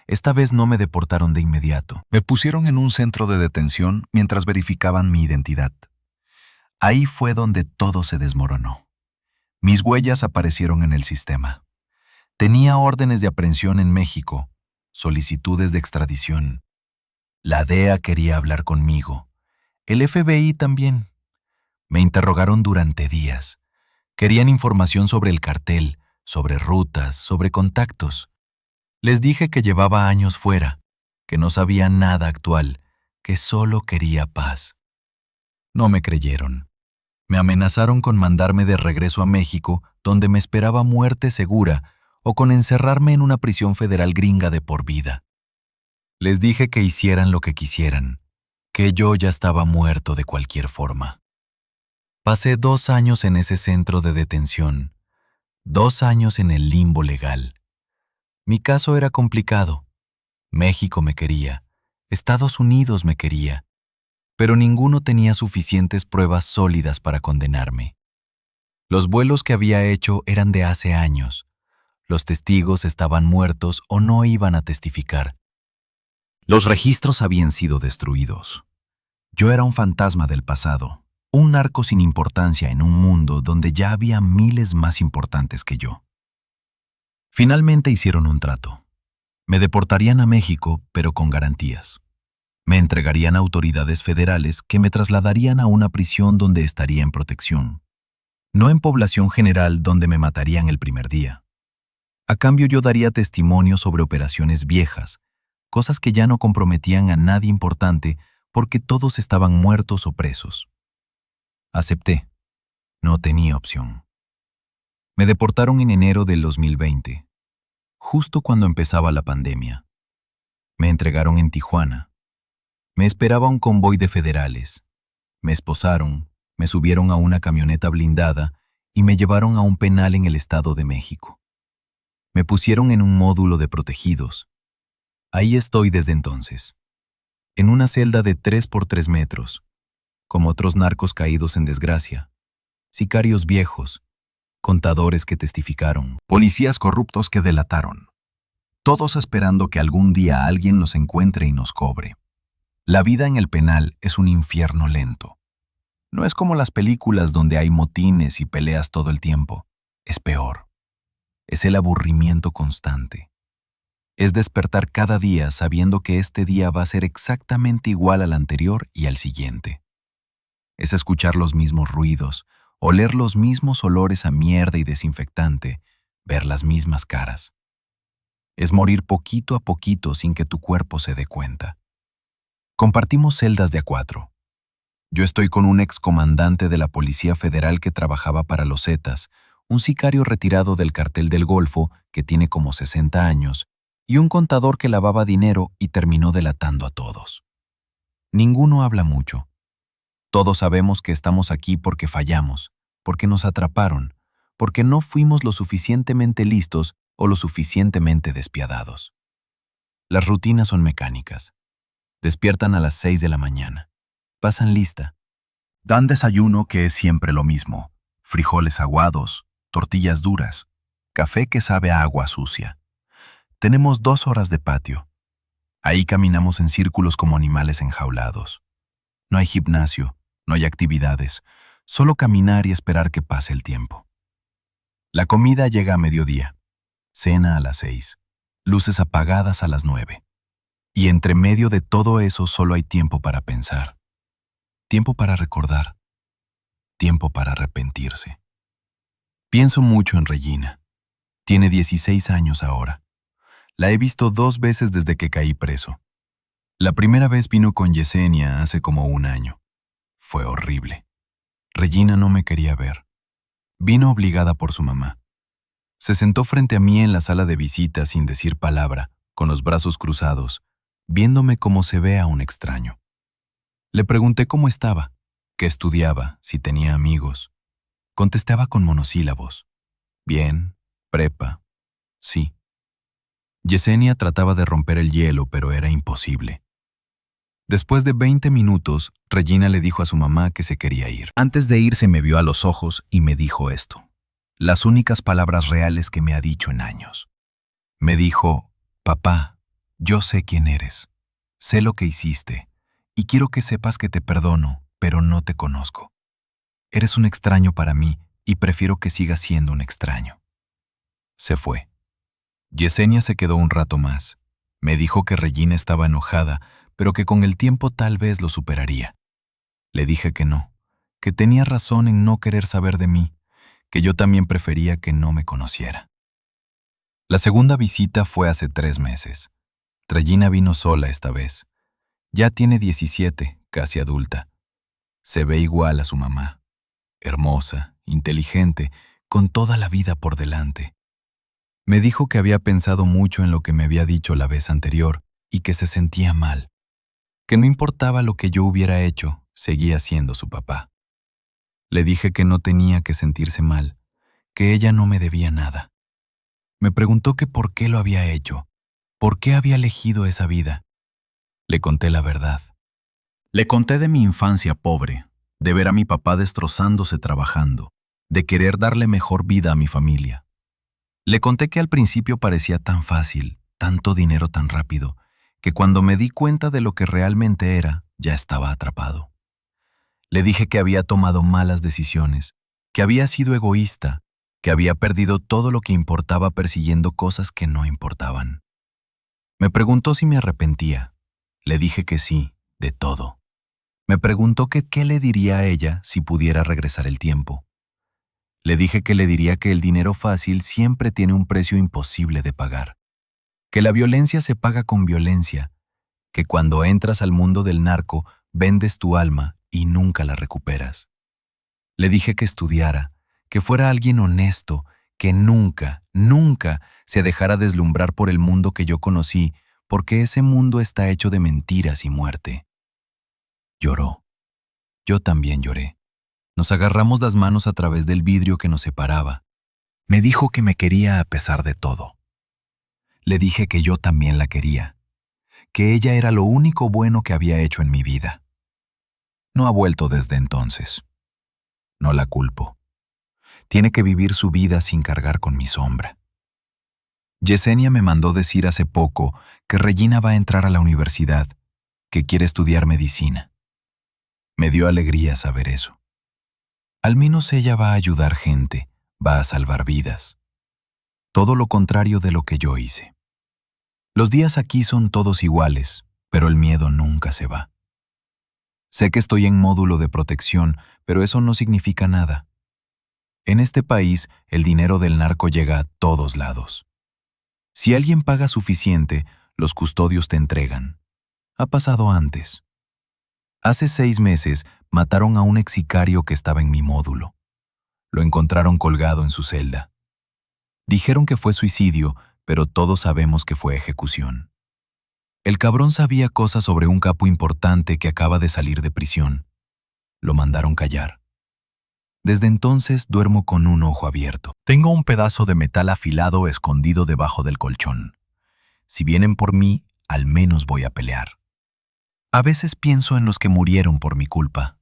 Esta vez no me deportaron de inmediato. Me pusieron en un centro de detención mientras verificaban mi identidad. Ahí fue donde todo se desmoronó. Mis huellas aparecieron en el sistema. Tenía órdenes de aprehensión en México, solicitudes de extradición. La DEA quería hablar conmigo. El FBI también. Me interrogaron durante días. Querían información sobre el cartel, sobre rutas, sobre contactos. Les dije que llevaba años fuera, que no sabía nada actual, que solo quería paz. No me creyeron. Me amenazaron con mandarme de regreso a México, donde me esperaba muerte segura, o con encerrarme en una prisión federal gringa de por vida. Les dije que hicieran lo que quisieran, que yo ya estaba muerto de cualquier forma. Pasé 2 años en ese centro de detención, 2 años en el limbo legal. Mi caso era complicado. México me quería, Estados Unidos me quería, pero ninguno tenía suficientes pruebas sólidas para condenarme. Los vuelos que había hecho eran de hace años. Los testigos estaban muertos o no iban a testificar. Los registros habían sido destruidos. Yo era un fantasma del pasado, un narco sin importancia en un mundo donde ya había miles más importantes que yo. Finalmente hicieron un trato. Me deportarían a México, pero con garantías. Me entregarían a autoridades federales que me trasladarían a una prisión donde estaría en protección. No en población general donde me matarían el primer día. A cambio yo daría testimonio sobre operaciones viejas, cosas que ya no comprometían a nadie importante porque todos estaban muertos o presos. Acepté. No tenía opción. Me deportaron en enero del 2020, justo cuando empezaba la pandemia. Me entregaron en Tijuana. Me esperaba un convoy de federales. Me esposaron, me subieron a una camioneta blindada y me llevaron a un penal en el Estado de México. Me pusieron en un módulo de protegidos. Ahí estoy desde entonces, en una celda de 3 por 3 metros, como otros narcos caídos en desgracia, sicarios viejos, contadores que testificaron, policías corruptos que delataron, todos esperando que algún día alguien nos encuentre y nos cobre. La vida en el penal es un infierno lento. No es como las películas donde hay motines y peleas todo el tiempo. Es peor. Es el aburrimiento constante. Es despertar cada día sabiendo que este día va a ser exactamente igual al anterior y al siguiente. Es escuchar los mismos ruidos, oler los mismos olores a mierda y desinfectante, ver las mismas caras. Es morir poquito a poquito sin que tu cuerpo se dé cuenta. Compartimos celdas de a 4. Yo estoy con un excomandante de la Policía Federal que trabajaba para los Zetas, un sicario retirado del cartel del Golfo que tiene como 60 años, y un contador que lavaba dinero y terminó delatando a todos. Ninguno habla mucho. Todos sabemos que estamos aquí porque fallamos, porque nos atraparon, porque no fuimos lo suficientemente listos o lo suficientemente despiadados. Las rutinas son mecánicas. Despiertan a las 6 de la mañana. Pasan lista. Dan desayuno que es siempre lo mismo. Frijoles aguados, tortillas duras, café que sabe a agua sucia. Tenemos 2 horas de patio. Ahí caminamos en círculos como animales enjaulados. No hay gimnasio, no hay actividades, solo caminar y esperar que pase el tiempo. La comida llega a mediodía, cena a las 6, luces apagadas a las 9. Y entre medio de todo eso solo hay tiempo para pensar, tiempo para recordar, tiempo para arrepentirse. Pienso mucho en Regina. Tiene 16 años ahora. La he visto 2 veces desde que caí preso. La primera vez vino con Yesenia hace como 1 año. Fue horrible. Regina no me quería ver. Vino obligada por su mamá. Se sentó frente a mí en la sala de visita sin decir palabra, con los brazos cruzados, viéndome como se ve a un extraño. Le pregunté cómo estaba, qué estudiaba, si tenía amigos. Contestaba con monosílabos. Bien, prepa, sí. Yesenia trataba de romper el hielo, pero era imposible. Después de 20 minutos, Regina le dijo a su mamá que se quería ir. Antes de irse me vio a los ojos y me dijo esto. Las únicas palabras reales que me ha dicho en años. Me dijo, papá, yo sé quién eres, sé lo que hiciste, y quiero que sepas que te perdono, pero no te conozco. Eres un extraño para mí y prefiero que sigas siendo un extraño. Se fue. Yesenia se quedó un rato más. Me dijo que Regina estaba enojada, pero que con el tiempo tal vez lo superaría. Le dije que no, que tenía razón en no querer saber de mí, que yo también prefería que no me conociera. La segunda visita fue hace 3 meses. Regina vino sola esta vez. Ya tiene 17, casi adulta. Se ve igual a su mamá. Hermosa, inteligente, con toda la vida por delante. Me dijo que había pensado mucho en lo que me había dicho la vez anterior y que se sentía mal. Que no importaba lo que yo hubiera hecho, seguía siendo su papá. Le dije que no tenía que sentirse mal, que ella no me debía nada. Me preguntó que por qué lo había hecho, por qué había elegido esa vida. Le conté la verdad. Le conté de mi infancia pobre, de ver a mi papá destrozándose trabajando, de querer darle mejor vida a mi familia. Le conté que al principio parecía tan fácil, tanto dinero tan rápido, que cuando me di cuenta de lo que realmente era, ya estaba atrapado. Le dije que había tomado malas decisiones, que había sido egoísta, que había perdido todo lo que importaba persiguiendo cosas que no importaban. Me preguntó si me arrepentía. Le dije que sí, de todo. Me preguntó que qué le diría a ella si pudiera regresar el tiempo. Le dije que le diría que el dinero fácil siempre tiene un precio imposible de pagar, que la violencia se paga con violencia, que cuando entras al mundo del narco vendes tu alma y nunca la recuperas. Le dije que estudiara, que fuera alguien honesto, que nunca, nunca se dejara deslumbrar por el mundo que yo conocí, porque ese mundo está hecho de mentiras y muerte. Lloró. Yo también lloré. Nos agarramos las manos a través del vidrio que nos separaba. Me dijo que me quería a pesar de todo. Le dije que yo también la quería, que ella era lo único bueno que había hecho en mi vida. No ha vuelto desde entonces. No la culpo. Tiene que vivir su vida sin cargar con mi sombra. Yesenia me mandó decir hace poco que Regina va a entrar a la universidad, que quiere estudiar medicina. Me dio alegría saber eso. Al menos ella va a ayudar gente, va a salvar vidas. Todo lo contrario de lo que yo hice. Los días aquí son todos iguales, pero el miedo nunca se va. Sé que estoy en módulo de protección, pero eso no significa nada. En este país, el dinero del narco llega a todos lados. Si alguien paga suficiente, los custodios te entregan. Ha pasado antes. Hace 6 meses mataron a un ex sicario que estaba en mi módulo. Lo encontraron colgado en su celda. Dijeron que fue suicidio, pero todos sabemos que fue ejecución. El cabrón sabía cosas sobre un capo importante que acaba de salir de prisión. Lo mandaron callar. Desde entonces duermo con un ojo abierto. Tengo un pedazo de metal afilado escondido debajo del colchón. Si vienen por mí, al menos voy a pelear. A veces pienso en los que murieron por mi culpa.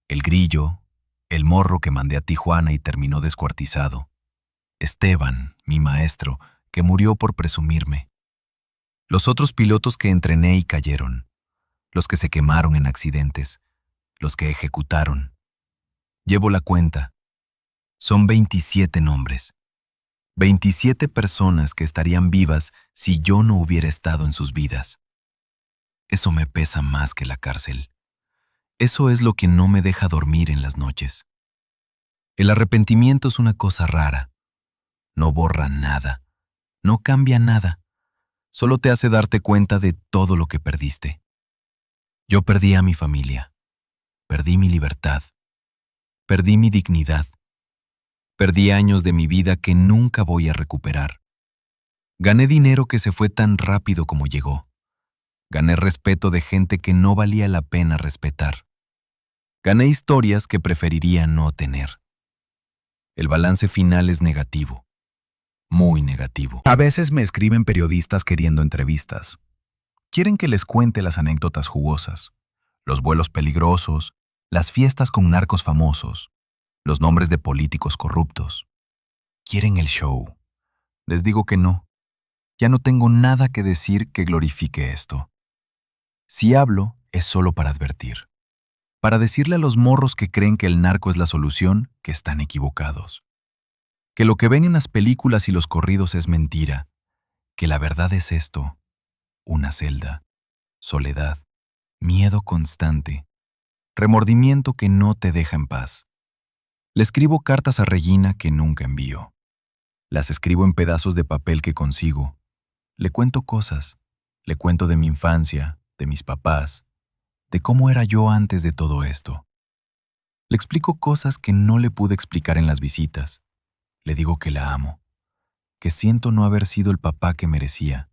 El Grillo, el morro que mandé a Tijuana y terminó descuartizado. Esteban, mi maestro, que murió por presumirme. Los otros pilotos que entrené y cayeron. Los que se quemaron en accidentes. Los que ejecutaron. Llevo la cuenta. Son 27 nombres. 27 personas que estarían vivas si yo no hubiera estado en sus vidas. Eso me pesa más que la cárcel. Eso es lo que no me deja dormir en las noches. El arrepentimiento es una cosa rara. No borra nada. No cambia nada. Solo te hace darte cuenta de todo lo que perdiste. Yo perdí a mi familia, perdí mi libertad, perdí mi dignidad, perdí años de mi vida que nunca voy a recuperar. Gané dinero que se fue tan rápido como llegó. Gané respeto de gente que no valía la pena respetar. Gané historias que preferiría no tener. El balance final es negativo, muy negativo. A veces me escriben periodistas queriendo entrevistas. Quieren que les cuente las anécdotas jugosas, los vuelos peligrosos, las fiestas con narcos famosos, los nombres de políticos corruptos. Quieren el show. Les digo que no. Ya no tengo nada que decir que glorifique esto. Si hablo, es solo para advertir. Para decirle a los morros que creen que el narco es la solución, que están equivocados. Que lo que ven en las películas y los corridos es mentira. Que la verdad es esto: una celda, soledad, miedo constante, remordimiento que no te deja en paz. Le escribo cartas a Regina que nunca envío. Las escribo en pedazos de papel que consigo. Le cuento cosas. Le cuento de mi infancia, de mis papás, de cómo era yo antes de todo esto. Le explico cosas que no le pude explicar en las visitas. Le digo que la amo, que siento no haber sido el papá que merecía,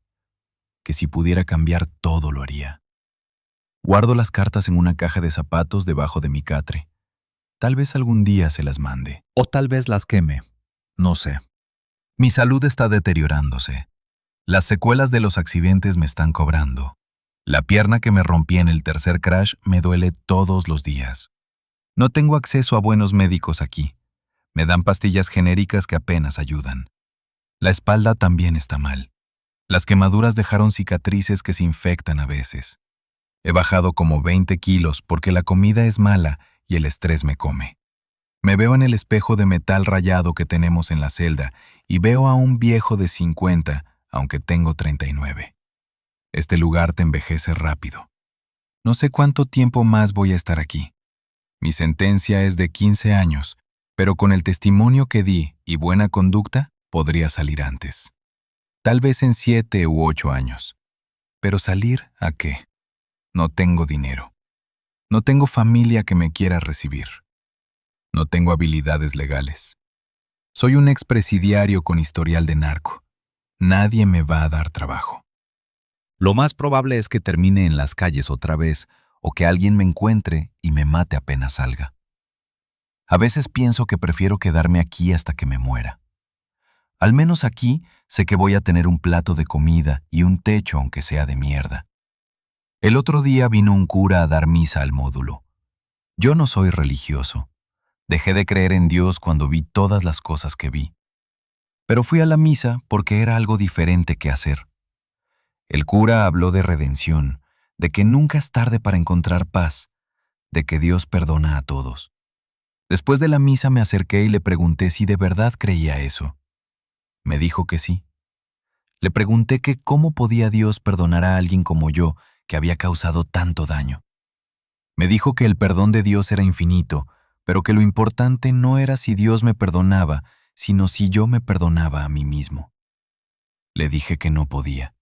que si pudiera cambiar todo lo haría. Guardo las cartas en una caja de zapatos debajo de mi catre. Tal vez algún día se las mande. O tal vez las queme. No sé. Mi salud está deteriorándose. Las secuelas de los accidentes me están cobrando. La pierna que me rompí en el tercer crash me duele todos los días. No tengo acceso a buenos médicos aquí. Me dan pastillas genéricas que apenas ayudan. La espalda también está mal. Las quemaduras dejaron cicatrices que se infectan a veces. He bajado como 20 kilos porque la comida es mala y el estrés me come. Me veo en el espejo de metal rayado que tenemos en la celda y veo a un viejo de 50, aunque tengo 39. Este lugar te envejece rápido. No sé cuánto tiempo más voy a estar aquí. Mi sentencia es de 15 años, pero con el testimonio que di y buena conducta, podría salir antes. Tal vez en 7 u 8 años. Pero ¿salir a qué? No tengo dinero. No tengo familia que me quiera recibir. No tengo habilidades legales. Soy un expresidiario con historial de narco. Nadie me va a dar trabajo. Lo más probable es que termine en las calles otra vez o que alguien me encuentre y me mate apenas salga. A veces pienso que prefiero quedarme aquí hasta que me muera. Al menos aquí sé que voy a tener un plato de comida y un techo aunque sea de mierda. El otro día vino un cura a dar misa al módulo. Yo no soy religioso. Dejé de creer en Dios cuando vi todas las cosas que vi. Pero fui a la misa porque era algo diferente que hacer. El cura habló de redención, de que nunca es tarde para encontrar paz, de que Dios perdona a todos. Después de la misa me acerqué y le pregunté si de verdad creía eso. Me dijo que sí. Le pregunté que cómo podía Dios perdonar a alguien como yo que había causado tanto daño. Me dijo que el perdón de Dios era infinito, pero que lo importante no era si Dios me perdonaba, sino si yo me perdonaba a mí mismo. Le dije que no podía.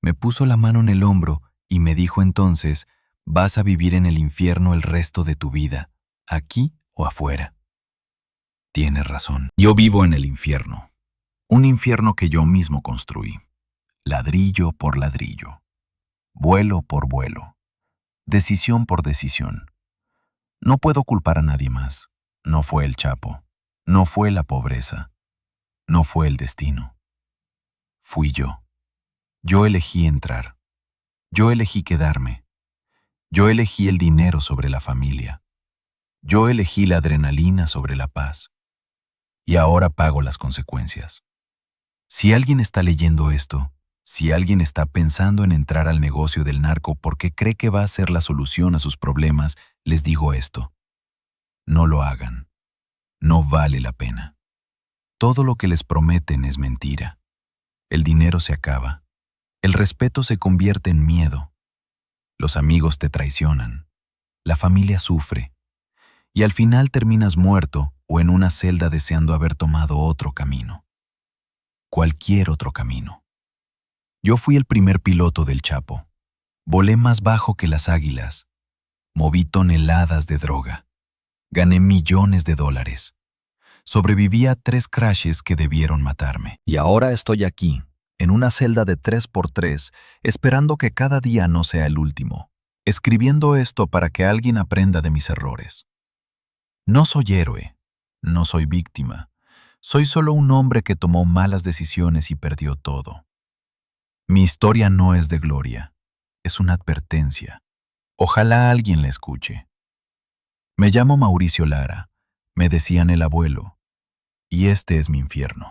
Me puso la mano en el hombro y me dijo entonces: vas a vivir en el infierno el resto de tu vida, aquí o afuera. Tiene razón. Yo vivo en el infierno. Un infierno que yo mismo construí. Ladrillo por ladrillo. Vuelo por vuelo. Decisión por decisión. No puedo culpar a nadie más. No fue el Chapo. No fue la pobreza. No fue el destino. Fui yo. Yo elegí entrar. Yo elegí quedarme. Yo elegí el dinero sobre la familia. Yo elegí la adrenalina sobre la paz. Y ahora pago las consecuencias. Si alguien está leyendo esto, si alguien está pensando en entrar al negocio del narco porque cree que va a ser la solución a sus problemas, les digo esto: no lo hagan. No vale la pena. Todo lo que les prometen es mentira. El dinero se acaba. El respeto se convierte en miedo. Los amigos te traicionan. La familia sufre. Y al final terminas muerto o en una celda deseando haber tomado otro camino. Cualquier otro camino. Yo fui el primer piloto del Chapo. Volé más bajo que las águilas. Moví toneladas de droga. Gané millones de dólares. Sobreviví a 3 crashes que debieron matarme. Y ahora estoy aquí, en una celda de 3x3, esperando que cada día no sea el último, escribiendo esto para que alguien aprenda de mis errores. No soy héroe, no soy víctima, soy solo un hombre que tomó malas decisiones y perdió todo. Mi historia no es de gloria, es una advertencia. Ojalá alguien la escuche. Me llamo Mauricio Lara, me decían el abuelo, y este es mi infierno.